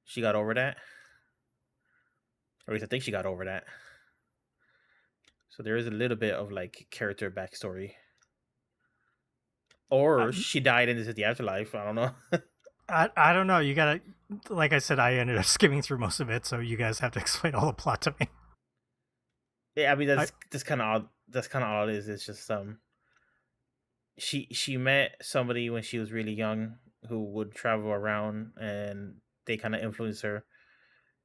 She got over that, or at least I think she got over that. So there is a little bit of like character backstory, or she died and this is the afterlife. I don't know. I don't know. You gotta, like I said, I ended up skimming through most of it, so you guys have to explain all the plot to me. Yeah, I mean that's kind of odd. That's kind of all it is. It's just she met somebody when she was really young who would travel around, and they kind of influenced her,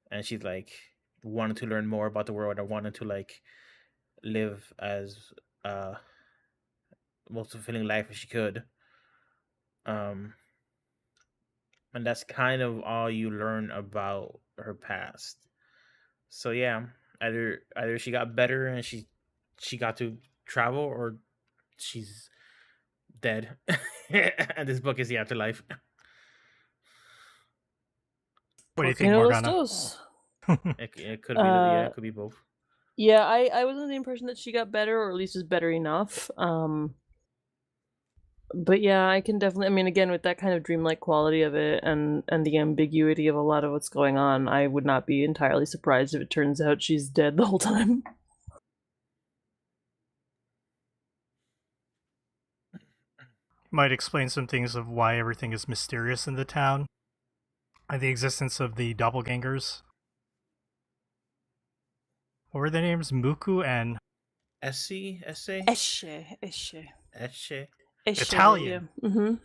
and she's like wanted to learn more about the world, or wanted to like live as most fulfilling life as she could. Um, and that's kind of all you learn about her past. So yeah, either she got better and she got to travel, or she's dead, and this book is the afterlife. What do you Okay, think, no los Morgana? dos. It could be yeah, it could be both. Yeah, I was under the impression that she got better, or at least was better enough. But yeah, I can definitely. I mean, again, with that kind of dreamlike quality of it, and the ambiguity of a lot of what's going on, I would not be entirely surprised if it turns out she's dead the whole time. Might explain some things of why everything is mysterious in the town, and the existence of the doppelgangers. What were their names? Muku and Essie, Esche, Esche, Esche. Italian. Yeah. Mm-hmm.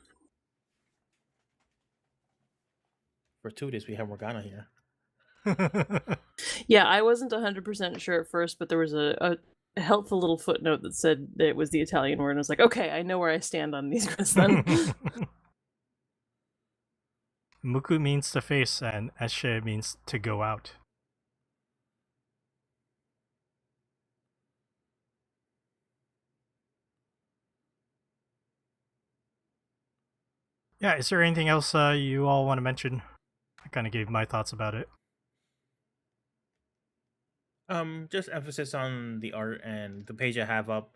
Fortuitous, we have Morgana here. Yeah, I wasn't 100% sure at first, but there was a helpful little footnote that said that it was the Italian word, and I was like, okay, I know where I stand on these questions then. Muku means to face, and Esche means to go out. Yeah, is there anything else you all want to mention? I kind of gave my thoughts about it. Just emphasis on the art and the page I have up.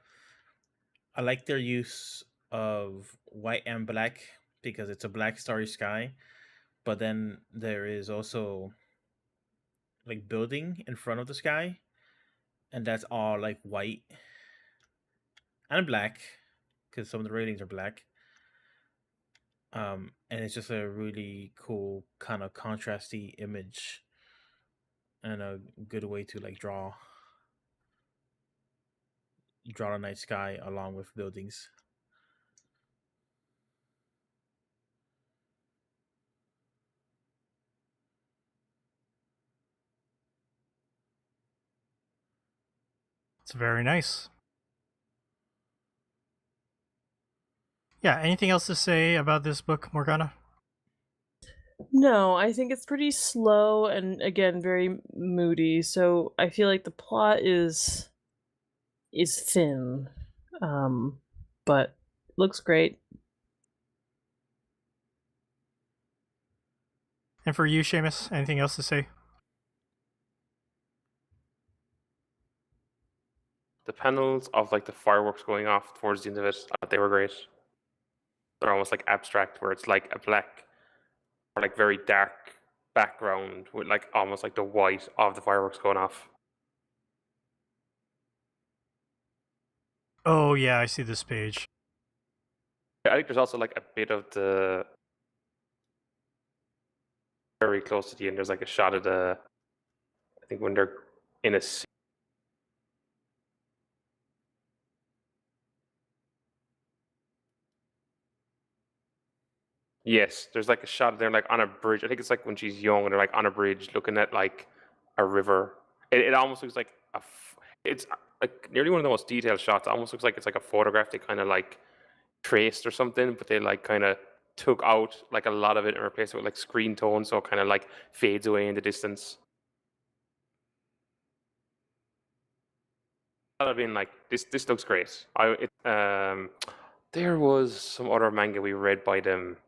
I like their use of white and black because it's a black starry sky, but then there is also like building in front of the sky, and that's all like white and black because some of the railings are black. And it's just a really cool kind of contrasty image and a good way to like draw the night sky along with buildings. It's very nice. Yeah, anything else to say about this book, Morgana? No, I think it's pretty slow and again very moody. So I feel like the plot is thin, but looks great. And for you, Seamus, anything else to say? The panels of like the fireworks going off towards the end of it, they were great. They're almost like abstract, where it's like a black or like very dark background with like almost like the white of the fireworks going off. Oh yeah, I see this page. I think there's also like a bit of the very close to the end. There's like a shot of the, I think when they're in a sea. Yes, there's like a shot there like on a bridge. I think it's like when she's young and they're like on a bridge looking at like a river, It almost looks like it's like nearly one of the most detailed shots. It almost looks like it's like a photograph they kind of like traced or something, but they like kind of took out like a lot of it and replaced it with like screen tone, so it kind of like fades away in the distance. I've been like, this looks great. There was some other manga we read by them.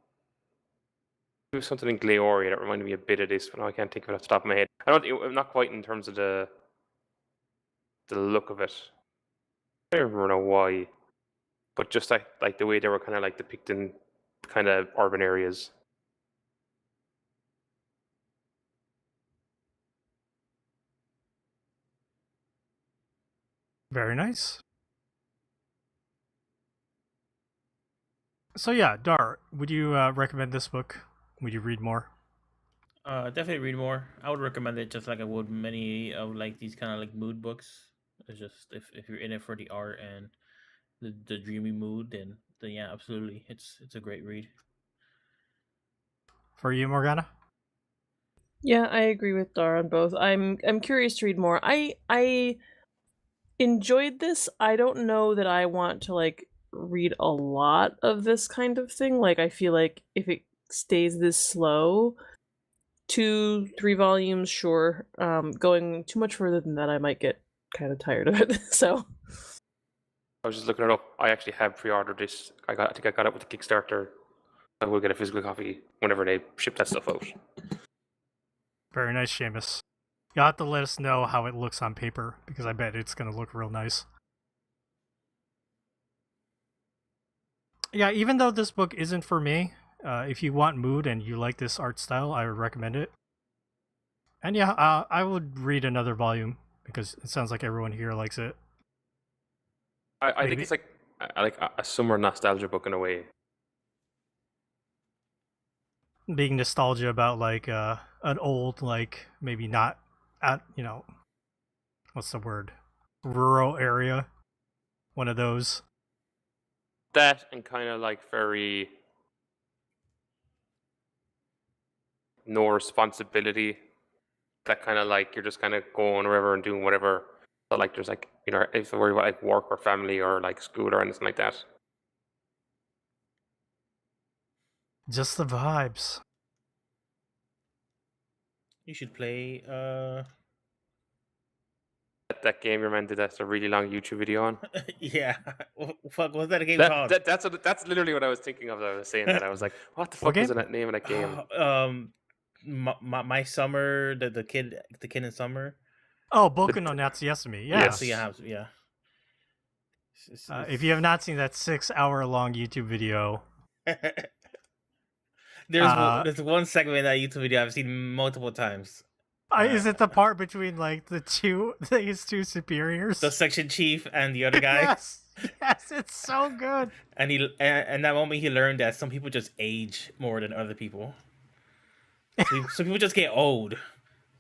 It was something in Gleori that reminded me a bit of this, but now I can't think of it off the top of my head. I'm not quite in terms of the look of it. I don't remember why, but just like the way they were kind of like depicting kind of urban areas. Very nice. So yeah, Dar, would you recommend this book? Would you read more? Definitely read more. I would recommend it just like I would many of like these kind of like mood books. It's just if you're in it for the art and the dreamy mood, then yeah, absolutely, it's a great read. For you, Morgana? Yeah, I agree with Dar on both. I'm curious to read more. I enjoyed this. I don't know that I want to like read a lot of this kind of thing. Like I feel like if it stays this slow, 2-3 volumes, sure. Going too much further than that, I might get kind of tired of it. So I was just looking it up. I actually have pre-ordered this. I think I got it with the Kickstarter. I will get a physical copy whenever they ship that stuff out. Very nice, Seamus. You'll have to let us know how it looks on paper, because I bet it's going to look real nice. Yeah, even though this book isn't for me, if you want mood and you like this art style, I would recommend it. And yeah, I would read another volume, because it sounds like everyone here likes it. I think it's like a summer nostalgia book in a way. Being nostalgia about like an old, like maybe not at, you know, what's the word, rural area, one of those. That and kind of like very no responsibility. That kind of like you're just kind of going wherever and doing whatever. But like there's like, you know, if you worry about like work or family or like school or anything like that. Just the vibes. You should play. That game your man did that's a really long YouTube video on. Yeah. Fuck, what's that game called? That's literally what I was thinking of. I was saying that I was like, what the fuck game? is the name of that game? My summer, the kid in summer. Oh, Boku no Natsuyasumi. Yeah. Yes. Yeah. If you have not seen that 6-hour-long YouTube video, there's one segment in that YouTube video I've seen multiple times. is it the part between like his two superiors, the section chief and the other guy? yes, it's so good. And that moment he learned that some people just age more than other people. Some people just get old.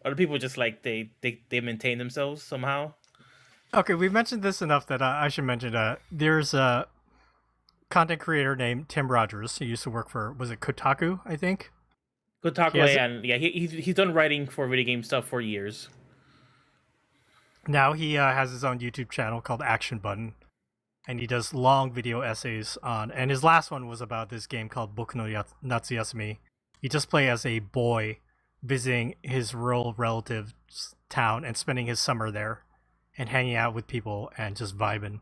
Other people just like they maintain themselves somehow. Okay, we've mentioned this enough that I should mention. There's a content creator named Tim Rogers. He used to work for, was it Kotaku? I think. Kotaku, and yeah, he's done writing for video game stuff for years. Now he has his own YouTube channel called Action Button, and he does long video essays on. And his last one was about this game called Boku no Natsuyasumi. You just play as a boy visiting his rural relative's town and spending his summer there and hanging out with people and just vibing.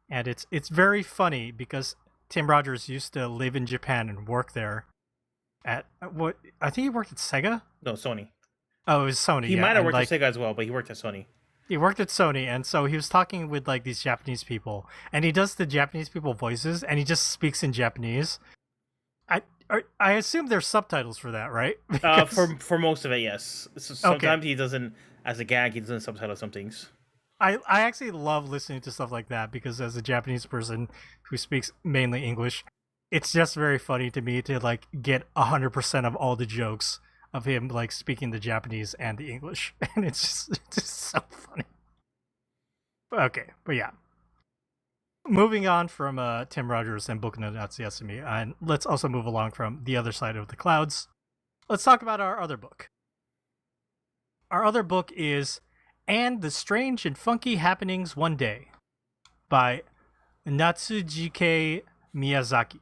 And it's very funny because Tim Rogers used to live in Japan and work there at what I think he worked at Sega? No, Sony. Oh, it was Sony. He might have worked at Sega as well, but he worked at Sony. He worked at Sony, and so he was talking with like these Japanese people, and he does the Japanese people voices, and he just speaks in Japanese. I assume there's subtitles for that, right? For most of it, yes. So sometimes he doesn't, as a gag, he doesn't subtitle some things. I actually love listening to stuff like that because as a Japanese person who speaks mainly English, it's just very funny to me to like get 100% of all the jokes of him like speaking the Japanese and the English, and it's just so funny. Okay, but yeah. Moving on from Tim Rogers and Boku no Natsuyasumi, and let's also move along from the other side of the clouds. Let's talk about our other book. our other book is And the Strange and Funky Happenings One Day by Natsuji Miyazaki.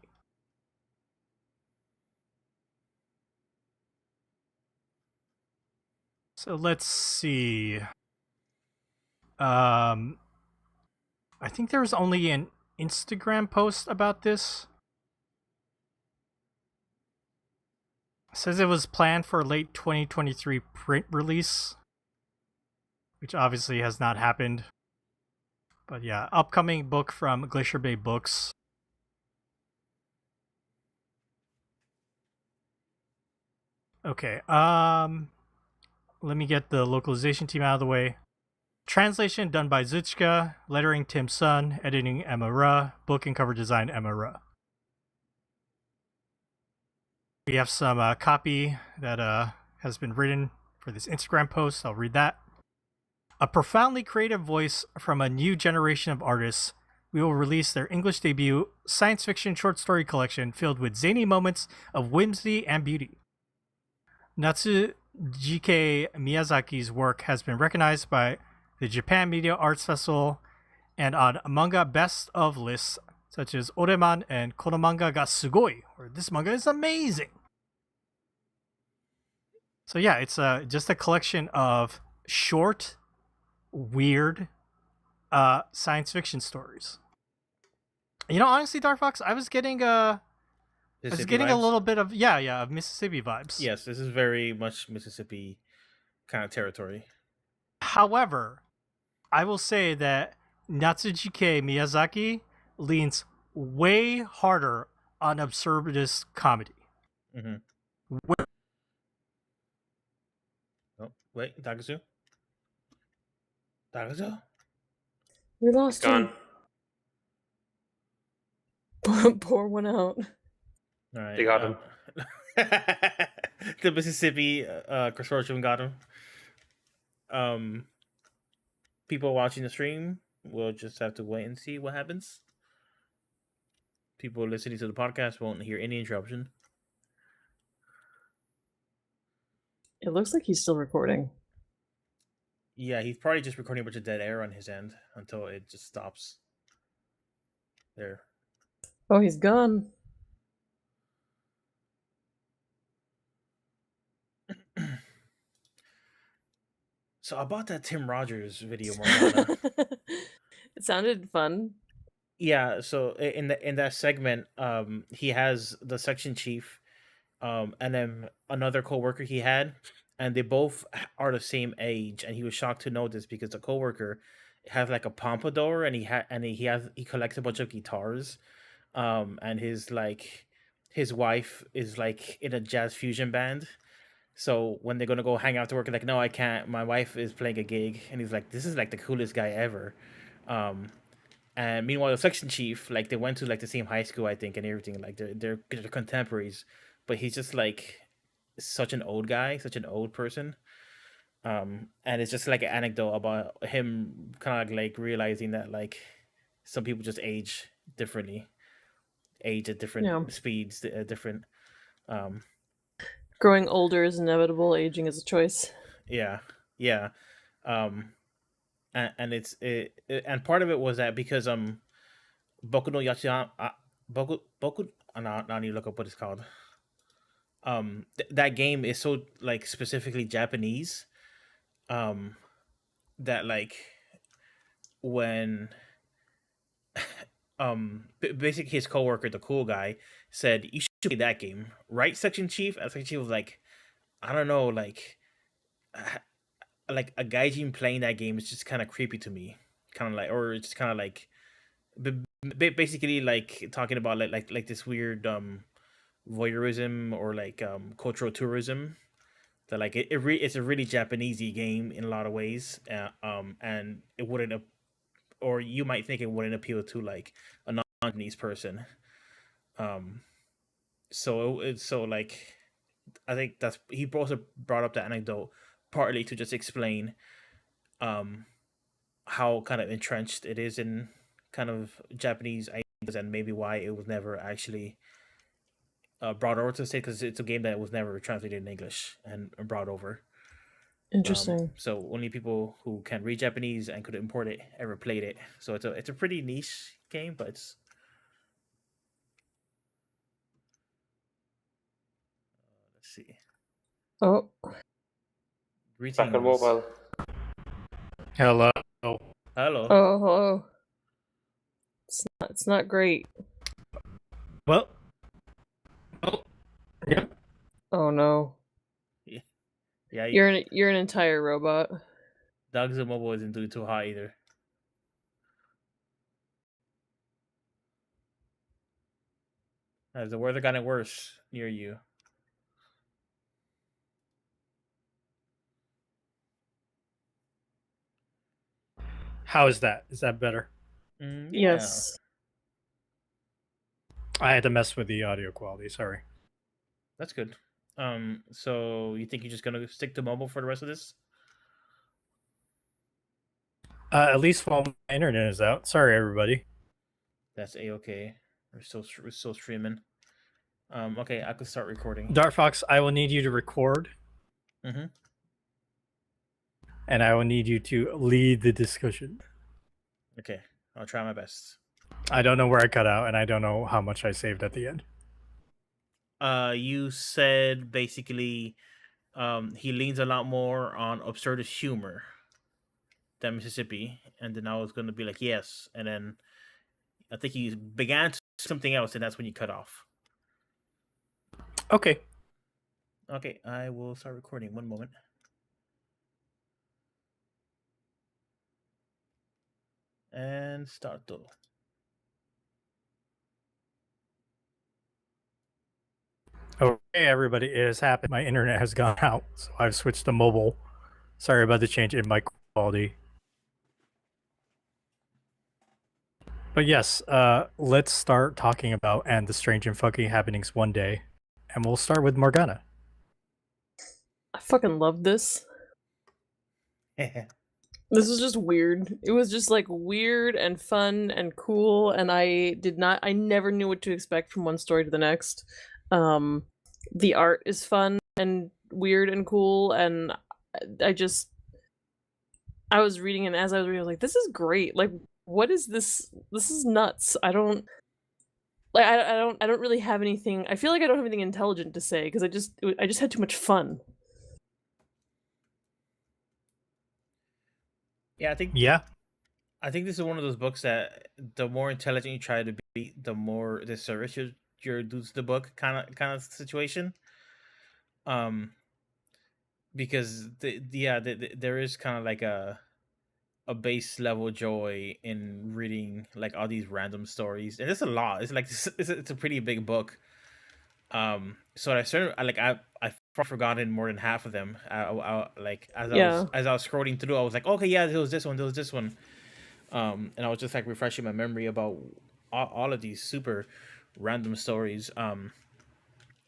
So let's see. I think there was only an Instagram post about this. It says it was planned for late 2023 print release, which obviously has not happened. But yeah, upcoming book from Glacier Bay Books. Okay, let me get the localization team out of the way. Translation done by Zuchka, lettering Tim Sun, editing Emma Ra, book and cover design Emma Ra. We have some copy that has been written for this Instagram post. I'll read that. A profoundly creative voice from a new generation of artists, we will release their English debut science fiction short story collection filled with zany moments of whimsy and beauty. Natsuji Miyazaki's work has been recognized by the Japan Media Arts Festival and on manga best of lists such as Oreman and Kono Manga ga Sugoi, or this manga is amazing. So yeah, it's just a collection of short, weird science fiction stories. You know, honestly, Dark Fox, I was getting a little bit of of Mississippi vibes. Yes, this is very much Mississippi kind of territory. However, I will say that Natsuji Miyazaki leans way harder on absurdist comedy. Mm-hmm. Oh, wait, Dagazu? Dagazu? We lost Gone. him. Pour one out. All right. They got him. The Mississippi consortium got him. People watching the stream will just have to wait and see what happens. People listening to the podcast won't hear any interruption. It looks like he's still recording. Yeah, he's probably just recording a bunch of dead air on his end until it just stops. There. Oh, he's gone. So I bought that Tim Rogers video, Morgana. It sounded fun. Yeah, so in that segment, he has the section chief, and then another coworker he had, and they both are the same age, and he was shocked to know this because the coworker has like a pompadour, and he collects a bunch of guitars, and his wife is like in a jazz fusion band. So when they're gonna go hang out to work, like, no, I can't. My wife is playing a gig, and he's like, this is like the coolest guy ever. And meanwhile, the section chief, like, they went to like the same high school, I think, and everything. Like they're contemporaries, but he's just like such an old guy, such an old person. And it's just like an anecdote about him kind of like realizing that like some people just age differently, age at different speeds, different. Growing older is inevitable. Aging is a choice. Yeah. And it's and part of it was that because Boku no Yachiyama Boku now I need to look up what it's called. That game is so like specifically Japanese, that like when basically his coworker, the cool guy, said you should play that game, right, section chief? And section chief was like, I don't know, like a gaijin playing that game is just kind of creepy to me, kind of like, or it's kind of like basically like talking about like this weird voyeurism or like cultural tourism, that like it's a really Japanesey game in a lot of ways, and it wouldn't or you might think it wouldn't appeal to like a non-Japanese person. So like I think he also brought up that anecdote partly to just explain how kind of entrenched it is in kind of Japanese ideas, and maybe why it was never actually brought over to the States, because it's a game that was never translated in English and brought over. Interesting. So only people who can read Japanese and could import it ever played it. So it's a pretty niche game, but it's let's see. Oh, Back on Greetings. mobile. Hello. Hello. hello. It's not great. Well. Oh. Yep. Oh no. Yeah, You're an entire robot. Dogs and mobile isn't doing too hot either. Has the weather gotten worse near you? How is that? Is that better? Yeah. Yes. I had to mess with the audio quality. Sorry. That's good. So you think you're just gonna stick to mobile for the rest of this? At least while my internet is out. Sorry, everybody. That's a-okay. We're still streaming. Okay, I could start recording. Dark Fox, I will need you to record. Mm-hmm. And I will need you to lead the discussion. Okay, I'll try my best. I don't know where I cut out, and I don't know how much I saved at the end. You said basically, he leans a lot more on absurdist humor than Mississippi, and then I was going to be like, yes, and then I think you began something else, and that's when you cut off. Okay. Okay, I will start recording. One moment. And start though. Okay, everybody, it has happened. My internet has gone out, so I've switched to mobile. Sorry about the change in mic quality. But yes, let's start talking about And the Strange and Fucking Happenings One Day. And we'll start with Morgana. I fucking love this. This was just weird. It was just like weird and fun and cool, and I never knew what to expect from one story to the next. The art is fun and weird and cool, and I was reading, and as I was reading, I was like, this is great. Like, what is this? This is nuts. I don't really have anything. I feel like I don't have anything intelligent to say because I just had too much fun. Yeah, I think this is one of those books that the more intelligent you try to be, the more disservice you're due to the book kind of situation. Because there is kind of like a base level joy in reading like all these random stories, and it's a lot. It's like it's a pretty big book. So I've forgotten more than half of them. Like as I was scrolling through, I was like, okay, yeah, there was this one. And I was just like refreshing my memory about all of these super random stories. A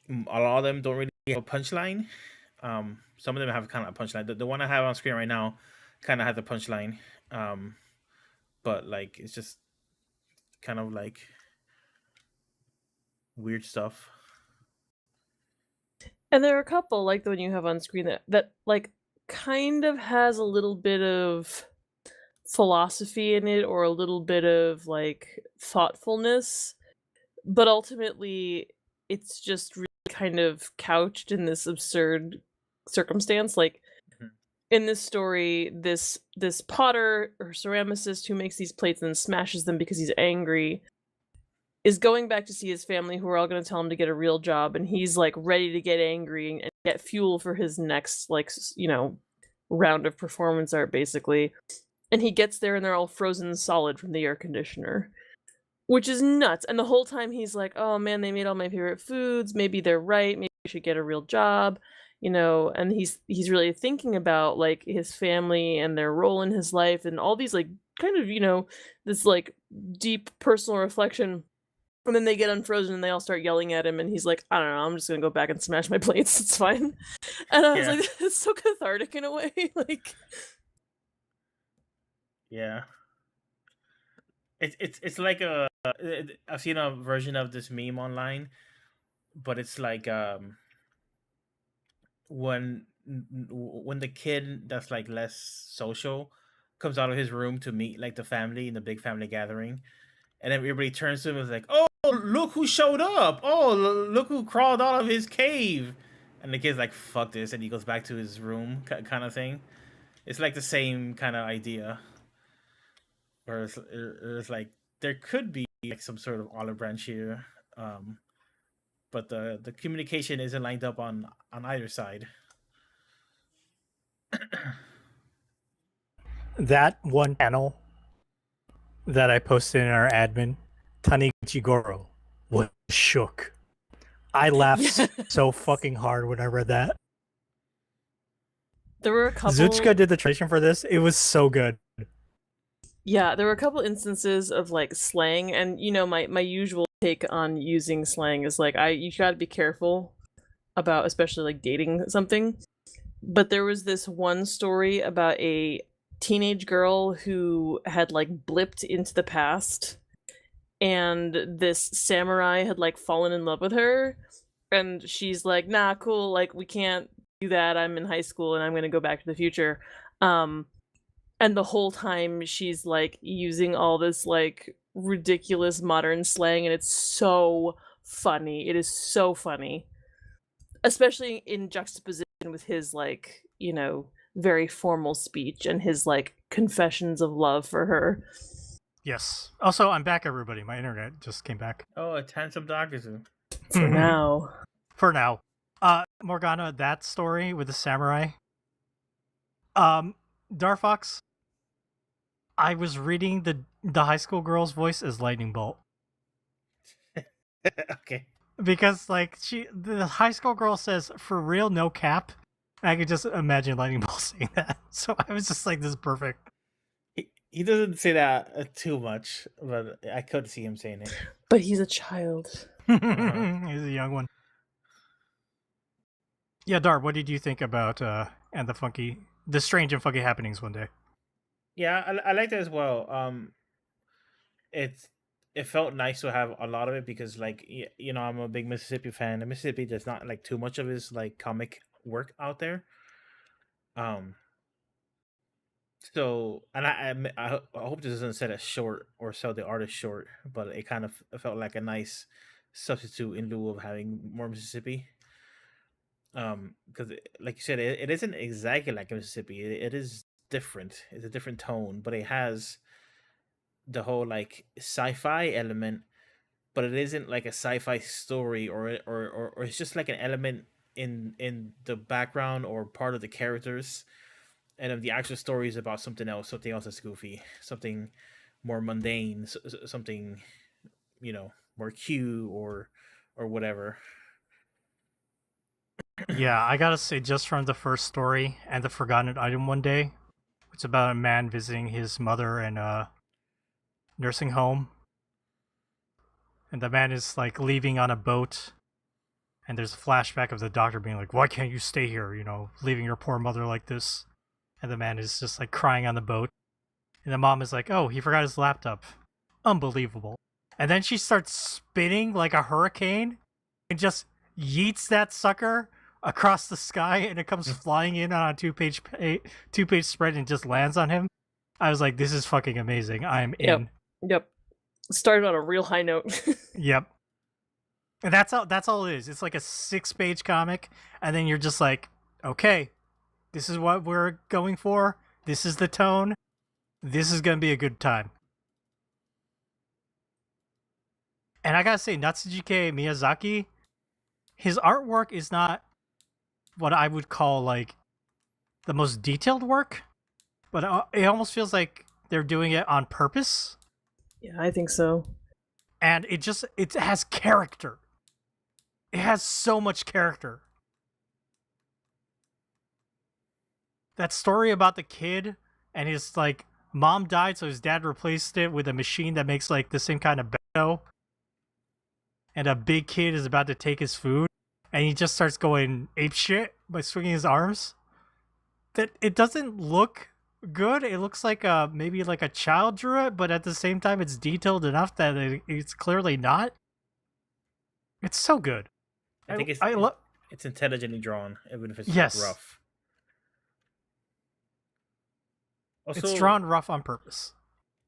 lot of them don't really have a punchline. Some of them have kind of a punchline. The one I have on screen right now kind of has a punchline. But like it's just kind of like weird stuff. And there are a couple, like the one you have on screen, that like kind of has a little bit of philosophy in it, or a little bit of like thoughtfulness, but ultimately it's just really kind of couched in this absurd circumstance. Like in this story, this potter or ceramicist who makes these plates and then smashes them because he's angry is going back to see his family, who are all going to tell him to get a real job, and he's like ready to get angry and get fuel for his next, like, you know, round of performance art, basically. And he gets there and they're all frozen solid from the air conditioner, which is nuts. And the whole time he's like, oh man, they made all my favorite foods, maybe they're right, maybe I should get a real job, you know. And he's really thinking about like his family and their role in his life, and all these like kind of, you know, this like deep personal reflection. And then they get unfrozen and they all start yelling at him, and he's like, I don't know, I'm just gonna go back and smash my plates, it's fine. And I was like, it's so cathartic in a way. Like, yeah, it's like I've seen a version of this meme online, but it's like when when the kid that's like less social comes out of his room to meet like the family in the big family gathering, and then everybody turns to him and is like, "Oh, look who showed up! Oh, look who crawled out of his cave!" And the kid's like, "Fuck this," and he goes back to his room, kind of thing. It's like the same kind of idea, where it's like there could be like some sort of olive branch here, but the communication isn't lined up on either side. That one panel that I posted in our admin, Taniguchi was shook. I laughed so fucking hard when I read that. There were a couple. Zuchka did the translation for this. It was so good. Yeah, there were a couple instances of like slang, and you know, my usual take on using slang is like you gotta be careful about, especially like dating something. But there was this one story about a teenage girl who had like blipped into the past, and this samurai had like fallen in love with her, and she's like, "Nah, cool, like we can't do that. I'm in high school and I'm gonna go back to the future." And the whole time she's like using all this like ridiculous modern slang, and it's so funny. It is so funny, especially in juxtaposition with his like, you know, very formal speech and his like confessions of love for her. Yes. Also, I'm back, everybody. My internet just came back. Oh, it's handsome Dagazu. For now. For now. Morgana, that story with the samurai. Darfox, I was reading the high school girl's voice as Lightning Bolt. Okay. Because like the high school girl says, "For real, no cap." I could just imagine Lightning Bolt saying that. So I was just like, "This is perfect." He doesn't say that too much, but I could see him saying it. But he's a child. He's a young one. Yeah, Dar, what did you think about and the strange and funky happenings one day? Yeah, I like that as well. It felt nice to have a lot of it because, like, you know, I'm a big Mississippi fan, and Mississippi there's not like too much of his like comic work out there. So, and I hope this doesn't set a short or sell the artist short, but it kind of felt like a nice substitute in lieu of having more Mississippi. Because like you said, it isn't exactly like Mississippi. It is different. It's a different tone, but it has the whole like sci-fi element, but it isn't like a sci-fi story, or it's just like an element in the background or part of the characters, and of the actual story is about something else that's goofy, something more mundane, something, you know, more cute or whatever. Yeah, I gotta say, just from the first story and the Forgotten Item one day, it's about a man visiting his mother in a nursing home, and the man is like leaving on a boat, and there's a flashback of the doctor being like, "Why can't you stay here? You know, leaving your poor mother like this." And the man is just like crying on the boat, and the mom is like, "Oh, he forgot his laptop. Unbelievable." And then she starts spinning like a hurricane and just yeets that sucker across the sky, and it comes flying in on a two-page spread and just lands on him. I was like, this is fucking amazing. I'm in. Yep. Started on a real high note. Yep. And that's all it is. It's like a 6-page comic, and then you're just like, okay, this is what we're going for. This is the tone. This is gonna be a good time. And I gotta say, Natsuji Miyazaki, his artwork is not what I would call like the most detailed work, but it almost feels like they're doing it on purpose. Yeah, I think so. And it has character. It has so much character. That story about the kid and his like mom died, so his dad replaced it with a machine that makes like the same kind of bento. And a big kid is about to take his food, and he just starts going apeshit by swinging his arms. That it doesn't look good. It looks like maybe like a child drew it, but at the same time, it's detailed enough that it's clearly not. It's so good. I think it's intelligently drawn, even if it's rough. Also, It's drawn rough on purpose.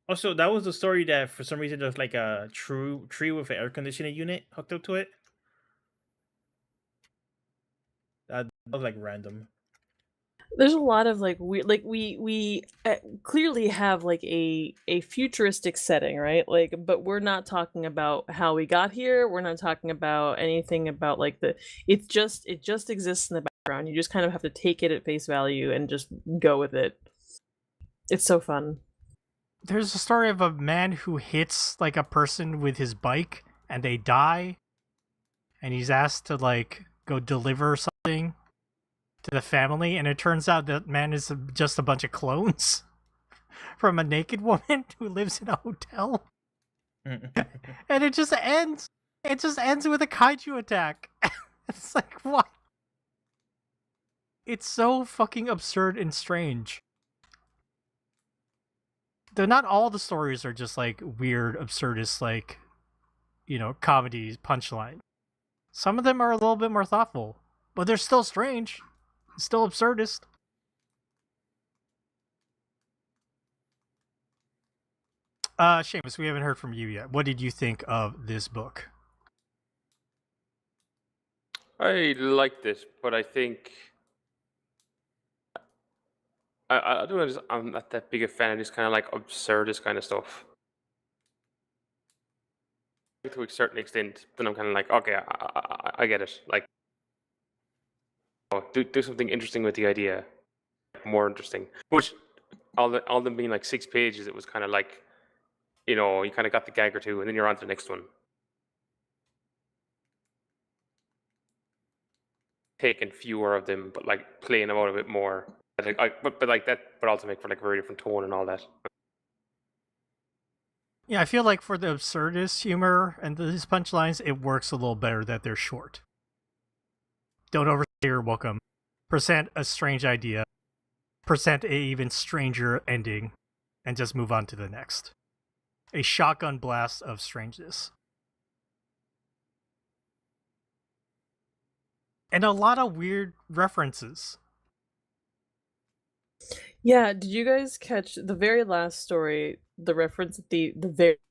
Also, that was the story that for some reason there's like a tree with an air conditioning unit hooked up to it. That was like random. There's a lot of like we clearly have like a futuristic setting, right? Like, but we're not talking about how we got here. We're not talking about anything about like it just exists in the background. You just kind of have to take it at face value and just go with it. It's so fun. There's a story of a man who hits like a person with his bike and they die, and he's asked to like go deliver something to the family, and it turns out that man is just a bunch of clones from a naked woman who lives in a hotel. And it just ends with a kaiju attack. It's like, what? It's so fucking absurd and strange. Though not all the stories are just like weird, absurdist, like, you know, comedy punchline. Some of them are a little bit more thoughtful, but they're still strange, still absurdist. Seamus, we haven't heard from you yet. What did you think of this book? I liked it, but I think I don't know. I'm not that big a fan of this kind of like absurdist kind of stuff. To a certain extent, then I'm kind of like, okay, I get it. Like, oh, do something interesting with the idea, more interesting. Which all them being like 6 pages, it was kind of like, you know, you kind of got the gag or two, and then you're on to the next one. Taking fewer of them, but like playing them out a bit more. But like that, but also make for like very different tone and all that. Yeah, I feel like for the absurdist humor and these punchlines, it works a little better that they're short. Don't overstay your welcome. Present a strange idea. Present a even stranger ending. And just move on to the next. A shotgun blast of strangeness. And a lot of weird references. Yeah, did you guys catch the very last story, the reference at the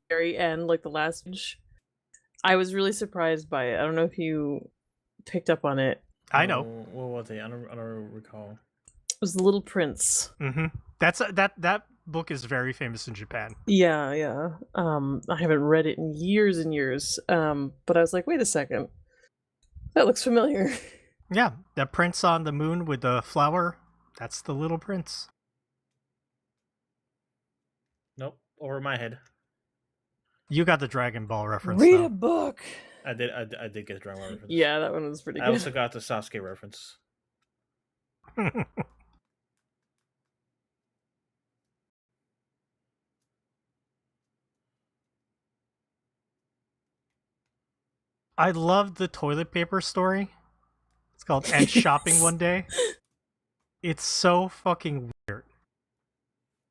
very end, like the last page? I was really surprised by it. I don't know if you picked up on it. I know. What was it? I don't recall. It was The Little Prince. Mm-hmm. That book is very famous in Japan. Yeah. I haven't read it in years and years. But I was like, wait a second. That looks familiar. Yeah, that prince on the moon with the flower, that's the Little Prince. Nope, over my head. You got the Dragon Ball reference. Read though. a book. I did get the Dragon Ball reference. Yeah, that one was pretty good. I also got the Sasuke reference. I loved the toilet paper story. It's called And Shopping One Day. It's so fucking weird.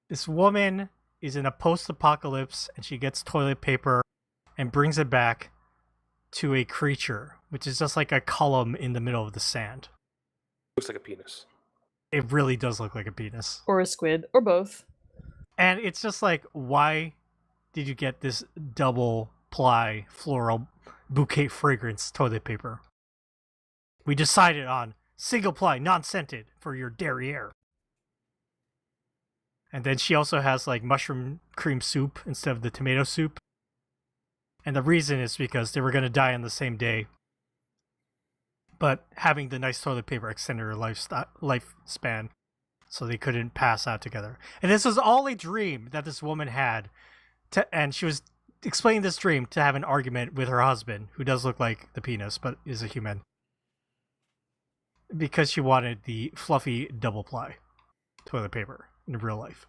This woman is in a post-apocalypse and she gets toilet paper and brings it back to a creature, which is just like a column in the middle of the sand. Looks like a penis. It really does look like a penis. Or a squid, or both. And it's just like, why did you get this double ply floral bouquet fragrance toilet paper? We decided on single ply non-scented for your derriere. And then she also has like mushroom cream soup instead of the tomato soup. And the reason is because they were going to die on the same day. But having the nice toilet paper extended her lifespan, so they couldn't pass out together. And this was all a dream that this woman had. And she was explaining this dream to have an argument with her husband, who does look like the penis, but is a human. Because she wanted the fluffy double ply toilet paper in real life.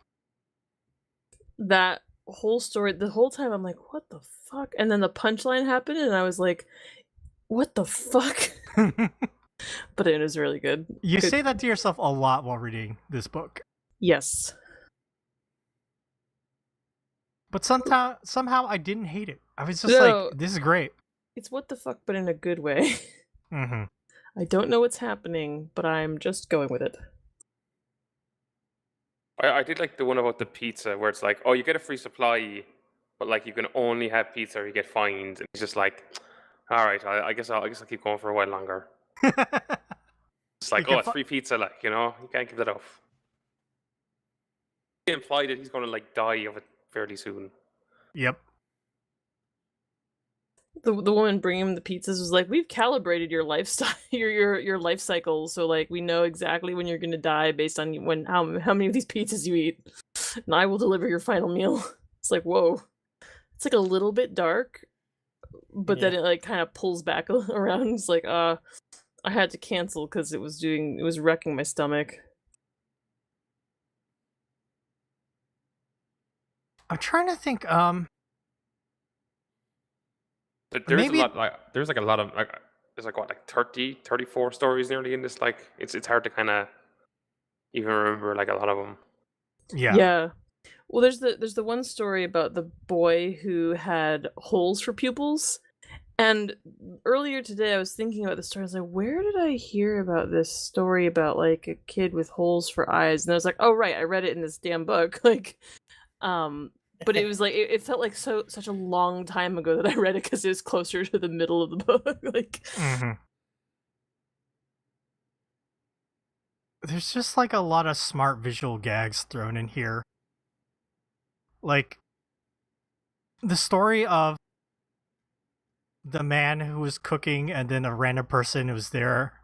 That whole story, the whole time I'm like, what the fuck? And then the punchline happened and I was like, what the fuck? But it was really good. You good. say that to yourself a lot while reading this book. Yes. But somehow I didn't hate it. I was just like, this is great. It's what the fuck, but in a good way. Mm-hmm. I don't know what's happening, but I'm just going with it. I did like the one about the pizza where it's like, oh, you get a free supply, but like you can only have pizza or you get fined. And he's just like, all right, I guess I'll keep going for a while longer. It's like, oh, it's free pizza, like, you know, you can't give that off. He implied that he's going to like die of it fairly soon. Yep. The woman bringing him the pizzas was like, we've calibrated your lifestyle, your life cycle, so like we know exactly when you're gonna die based on how many of these pizzas you eat, and I will deliver your final meal. It's like, whoa, it's like a little bit dark, but then it like kind of pulls back around. It's like, I had to cancel because it was wrecking my stomach. I'm trying to think. There's a lot, like there's like a lot of like there's like what, like 30, 34 stories nearly in this. Like it's hard to kind of even remember like a lot of them. Yeah. Well, there's the one story about the boy who had holes for pupils, and earlier today I was thinking about the story. I was like, where did I hear about this story about like a kid with holes for eyes? And I was like, oh right, I read it in this damn book. Like, but it was like it felt like such a long time ago that I read it because it was closer to the middle of the book. Like, there's just like a lot of smart visual gags thrown in here. Like the story of the man who was cooking and then a random person who was there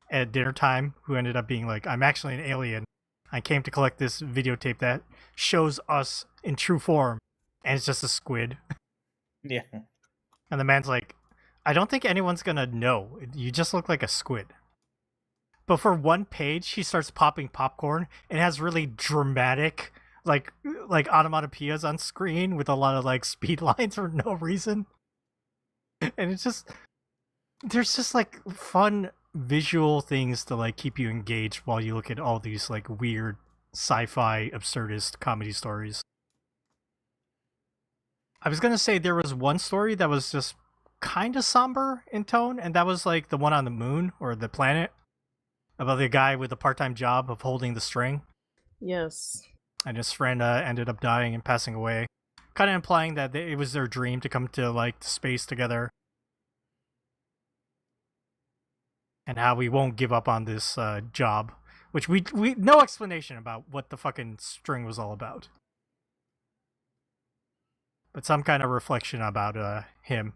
at dinner time who ended up being like, I'm actually an alien. I came to collect this videotape that shows us in true form, and it's just a squid. Yeah. And the man's like, I don't think anyone's gonna know. You just look like a squid. But for one page, he starts popping popcorn and has really dramatic, like onomatopoeias on screen with a lot of like speed lines for no reason. And it's just, there's just like fun visual things to like keep you engaged while you look at all these like weird sci-fi absurdist comedy stories. I was gonna say there was one story that was just kind of somber in tone, and that was like the one on the moon or the planet about the guy with the part-time job of holding the string. yes. And his friend ended up dying and passing away, kind of implying that it was their dream to come to like space together, and how we won't give up on this job, which we no explanation about what the fucking string was all about, but some kind of reflection about him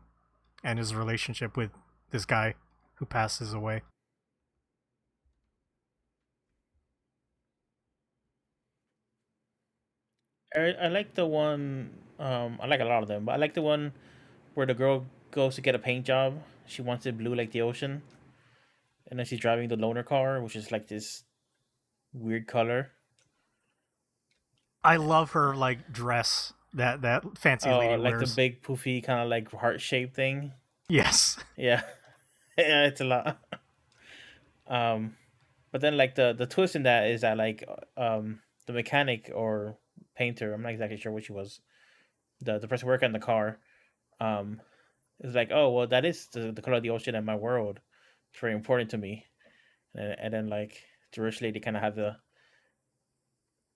and his relationship with this guy who passes away. I like the one. I like a lot of them, but I like the one where the girl goes to get a paint job. She wants it blue like the ocean, and then she's driving the loaner car, which is like this weird color. I love her like dress that fancy lady like wears. the big poofy kind of like heart shaped thing. Yes. Yeah, yeah, it's a lot. But then like the twist in that is that like the mechanic or painter, I'm not exactly sure what she was, the person working on the car, is like, oh well, that is the color of the ocean in my world. It's very important to me, and then like the rich lady kind of has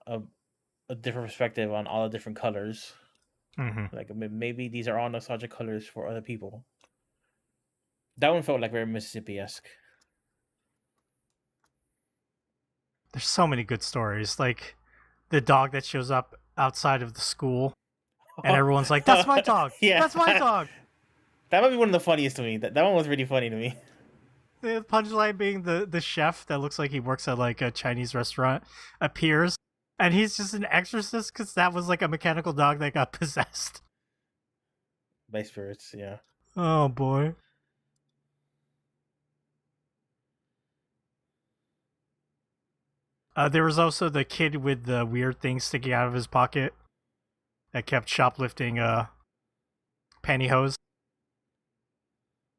a different perspective on all the different colors. Mm-hmm. Like maybe these are all nostalgic colors for other people. That one felt like very Mississippi-esque. There's so many good stories, like the dog that shows up outside of the school, and everyone's like, "That's my dog! Yeah. That's my dog!" That might be one of the funniest to me. That one was really funny to me. The punchline being the chef that looks like he works at like a Chinese restaurant appears, and he's just an exorcist because that was like a mechanical dog that got possessed By spirits, yeah. Oh boy. There was also the kid with the weird thing sticking out of his pocket that kept shoplifting pantyhose.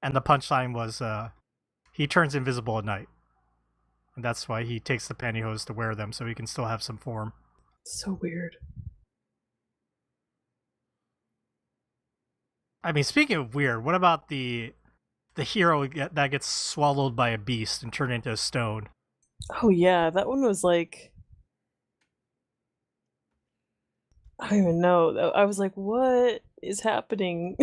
And the punchline was he turns invisible at night. And that's why he takes the pantyhose to wear them so he can still have some form. So weird. I mean, speaking of weird, what about the hero that gets swallowed by a beast and turned into a stone? Oh yeah, that one was like I don't even know. I was like, what is happening?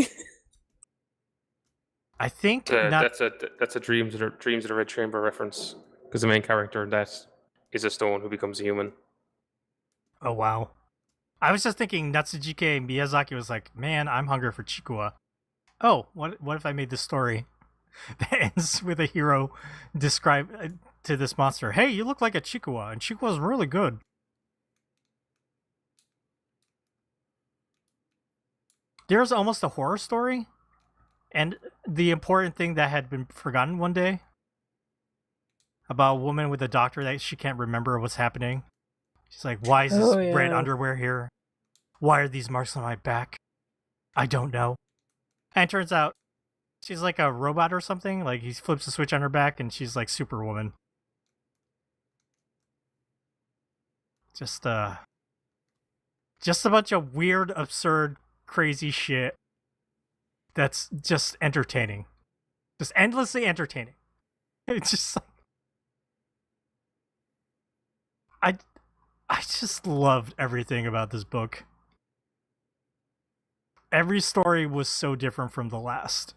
I think not. That's a Dreams of the Red Chamber reference because the main character in that is a stone who becomes a human. Oh wow. I was just thinking Natsuhiko Miyazaki was like, man, I'm hungry for Chikuwa. Oh, what if I made this story that ends with a hero describe to this monster, hey, you look like a Chikuwa, and Chikuwa's really good. There's almost a horror story, and the important thing that had been forgotten one day about a woman with a doctor that she can't remember what's happening. She's like, why is this red underwear here? Why are these marks on my back? I don't know. And it turns out she's like a robot or something. Like he flips a switch on her back and she's like Superwoman. Just a bunch of weird, absurd, crazy shit that's just entertaining. Just endlessly entertaining. It's just like I just loved everything about this book. Every story was so different from the last.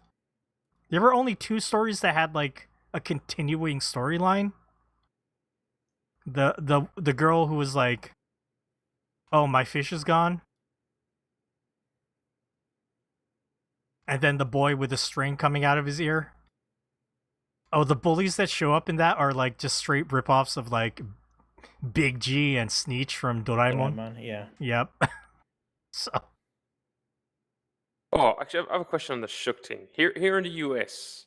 There were only 2 stories that had like a continuing storyline. The girl who was like, oh, my fish is gone. And then the boy with a string coming out of his ear. Oh, the bullies that show up in that are like just straight ripoffs of like Big G and Sneech from Doraemon. Yeah. Yep. So. Oh, actually, I have a question on the shook thing. Here in the US,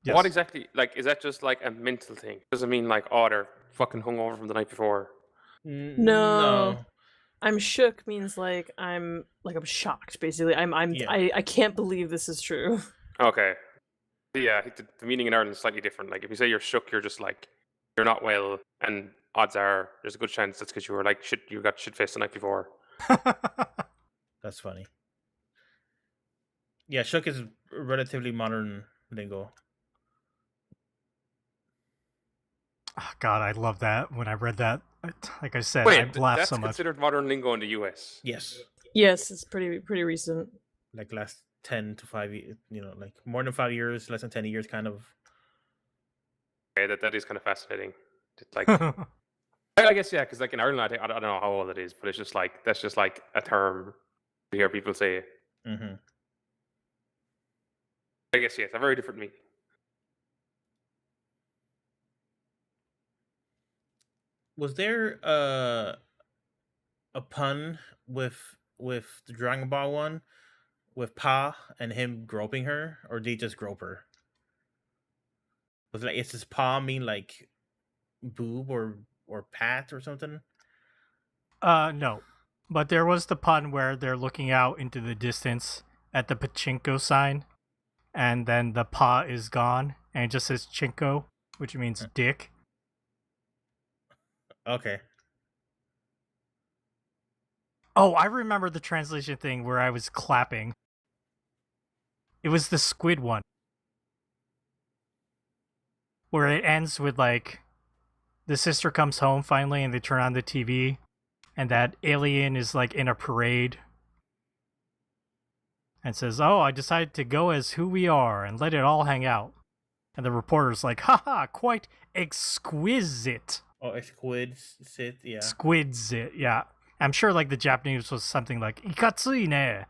Yes. what exactly, like, is that just like a mental thing? Does it mean like, oh, they're fucking hungover from the night before? No. I'm shook means like I'm shocked. Basically, I can't believe this is true. Okay. Yeah, I think the meaning in Ireland is slightly different. Like, if you say you're shook, you're just like, you're not well, and odds are there's a good chance that's because you were like shit. You got shit faced the night before. That's funny. Yeah, shook is relatively modern lingo. Oh, God, I love that. When I read that, like I said, Wait, I laughed so much. That's considered modern lingo in the US. Yes. Yes, it's pretty recent. Like last 10 to 5 years, like more than 5 years, less than 10 years, kind of. Okay, that is kind of fascinating. It's like, I guess, yeah, because like in Ireland, I don't know how old it is, but it's just like, that's just like a term you hear people say. Mm-hmm. I guess, yeah, it's a very different meaning. Was there a pun with the Dragon Ball one with Pa and him groping her, or did he just grope her? Was it like, is this Pa mean like boob or pat or something? No. But there was the pun where they're looking out into the distance at the pachinko sign, and then the pa is gone, and it just says chinko, which means dick. Okay. Oh, I remember the translation thing where I was clapping. It was the squid one. Where it ends with like the sister comes home finally and they turn on the TV and that alien is like in a parade and says, oh, I decided to go as who we are and let it all hang out. And the reporter's like, haha, quite exquisite. Oh, exquisite, yeah. Exquisite, yeah. I'm sure like the Japanese was something like ikatsui.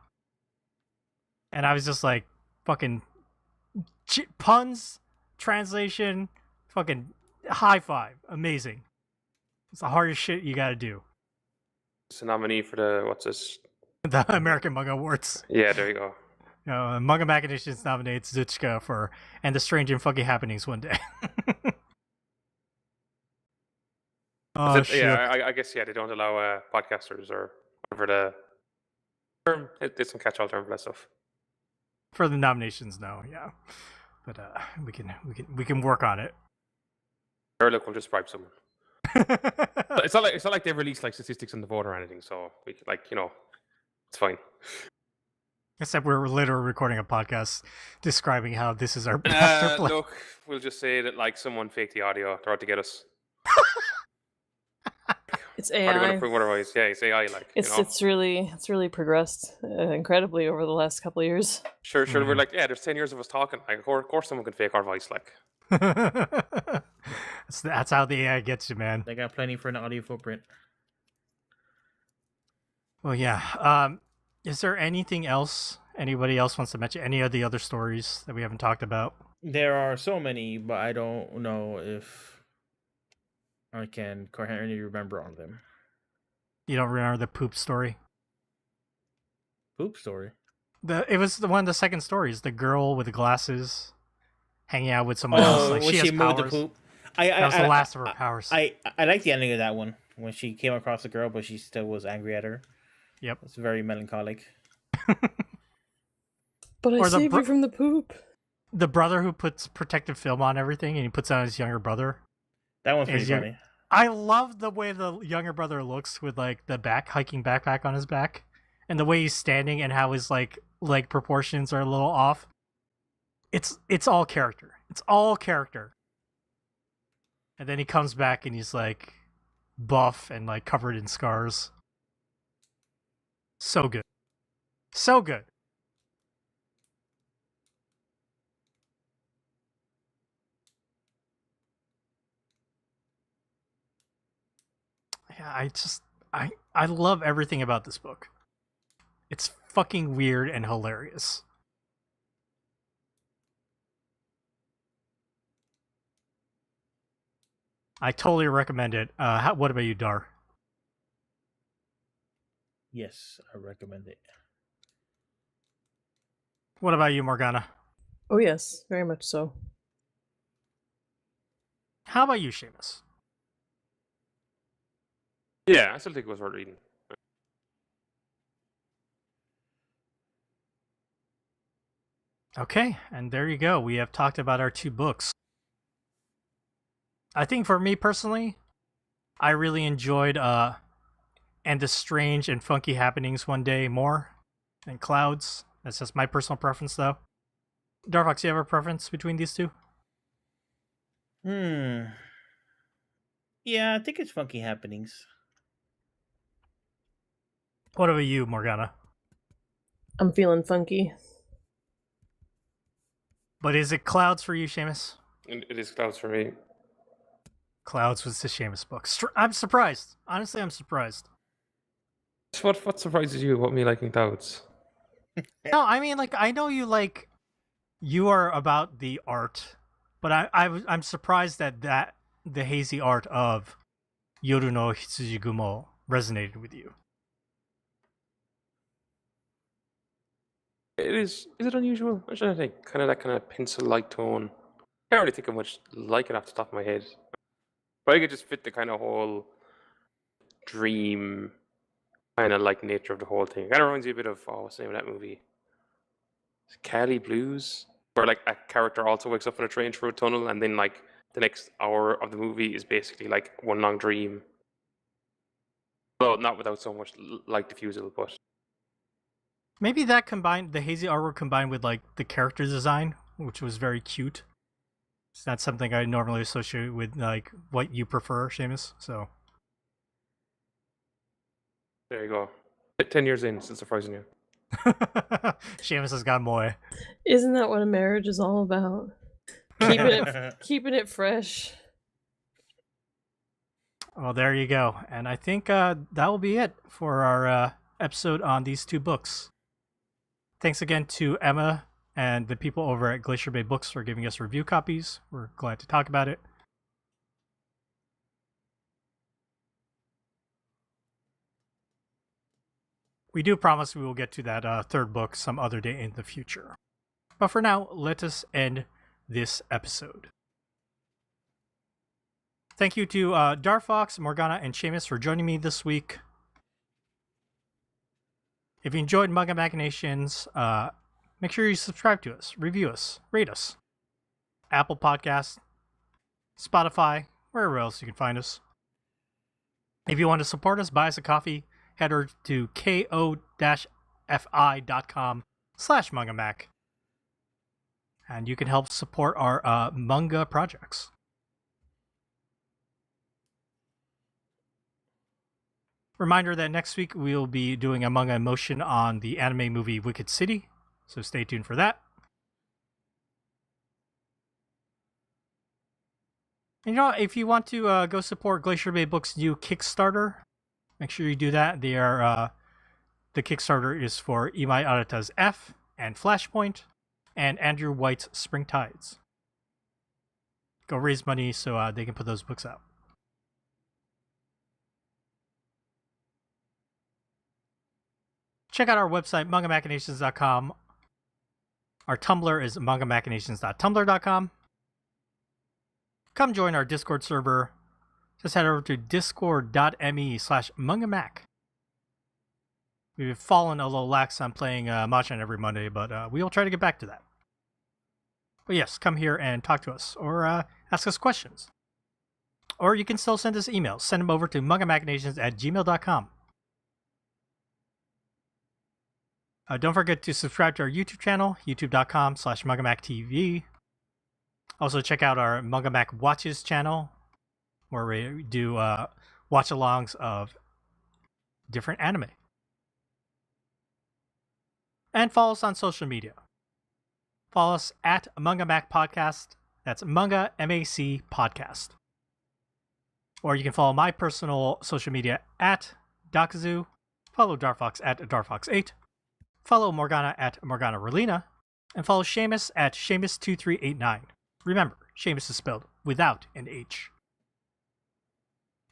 And I was just like, fucking puns, translation, fucking high five. Amazing. It's the hardest shit you gotta do. It's a nominee for the, what's this? The American Manga Awards. Yeah, there you go. Manga Machinations nominates Zuchika for And the Strange and Fucking Happenings one day. Oh, shit. Yeah, I guess, yeah, they don't allow podcasters or whatever the term. There's some catch-all term for that stuff. For the nominations, no, yeah. But we can work on it. Or look, we'll just bribe someone. It's not like they've released like statistics on the vote or anything, so we like, it's fine. Except we're literally recording a podcast describing how this is our master plan. Look, we'll just say that like someone faked the audio. They're out to get us. It's How are they going to AI. prove otherwise? Yeah, it's AI. Like, you know. It's really progressed incredibly over the last couple of years. Sure. We're like, yeah, there's 10 years of us talking. Like, of course, someone can fake our voice. Like, That's how the AI gets you, man. They got plenty for an audio footprint. Well, yeah. Is there anything else anybody else wants to mention? Any of the other stories that we haven't talked about? There are so many, but I don't know if I can coherently remember all of them. You don't remember the poop story? Poop story. It was one of the second stories. The girl with the glasses hanging out with someone else. Like when she has moved powers. the poop. That was the last of her powers. I like the ending of that one when she came across the girl, but she still was angry at her. Yep. It's very melancholic. But I Or saved you from the poop. The brother who puts protective film on everything and he puts it on his younger brother. That one's pretty funny. I love the way the younger brother looks with like the hiking backpack on his back, and the way he's standing and how his like leg proportions are a little off. It's all character. It's all character. And then he comes back and he's like buff and like covered in scars. So good. So good. Yeah, I love everything about this book. It's fucking weird and hilarious. I totally recommend it. What about you, Dar? Yes, I recommend it. What about you, Morgana? Oh yes, very much so. How about you, Seamus? yeah, I still think it was worth reading. Okay, and there you go. We have talked about our two books. I think for me personally, I really enjoyed And the Strange and Funky Happenings One Day more than Clouds. That's just my personal preference, though. Darfox, you have a preference between these two? Yeah, I think it's Funky Happenings. What about you, Morgana? I'm feeling funky. But is it Clouds for you, Seamus? It is Clouds for me. Clouds was the Seamus book. I'm surprised. Honestly, I'm surprised. What surprises you about me liking Clouds? No, I mean, like, I know you are about the art, but I'm surprised that the hazy art of Yoru no Hitsujigumo resonated with you. Is it unusual? I'm trying to think. Kind of that kind of pencil-like tone. I can't really think of much like it off the top of my head. But I could just fit the kind of whole dream kind of like nature of the whole thing. It kind of reminds you a bit of, what's the name of that movie? Cali Blues? Where like a character also wakes up on a train through a tunnel and then like the next hour of the movie is basically like one long dream. Well, not without so much light diffusal, but Maybe that combined, the hazy artwork combined with like the character design, which was very cute. It's not something I normally associate with like what you prefer, Seamus. So there you go. 10 years in, since surprising you. Seamus has got more. Isn't that what a marriage is all about? Keeping it fresh. Well, there you go. And I think that will be it for our episode on these two books. Thanks again to Emma and the people over at Glacier Bay Books for giving us review copies. We're glad to talk about it. We do promise we will get to that third book some other day in the future. But for now, let us end this episode. Thank you to Darfox, Morgana, and Seamus for joining me this week. If you enjoyed Manga Machinations, make sure you subscribe to us, review us, rate us. Apple Podcasts, Spotify, wherever else you can find us. If you want to support us, buy us a coffee, head over to ko-fi.com/mangamac. And you can help support our manga projects. Reminder that next week we'll be doing a manga emotion on the anime movie Wicked City, so stay tuned for that. And if you want to go support Glacier Bay Books' new Kickstarter, make sure you do that. They are the Kickstarter is for Imai Arata's F and Flashpoint, and Andrew White's Spring Tides. Go raise money so they can put those books out. Check out our website, mangamachinations.com. Our Tumblr is mangamachinations.tumblr.com. Come join our Discord server. Just head over to discord.me/mangamac. We've fallen a little lax on playing Machan every Monday, but we will try to get back to that. But yes, come here and talk to us, or ask us questions. Or you can still send us emails. Send them over to mangamachinations@gmail.com. Don't forget to subscribe to our YouTube channel, youtube.com/MangamackTV. Also, check out our Mangamack Watches channel, where we do watch-alongs of different anime. And follow us on social media. Follow us at Mangamack Podcast. That's Manga MAC Podcast. Or you can follow my personal social media at Dakazu. Follow Darfox at Darfox8. Follow Morgana at Morgana Relina. And follow Seamus at Seamus2389. Remember, Seamus is spelled without an H.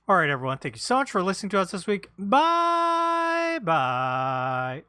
Alright, everyone. Thank you so much for listening to us this week. Bye! Bye!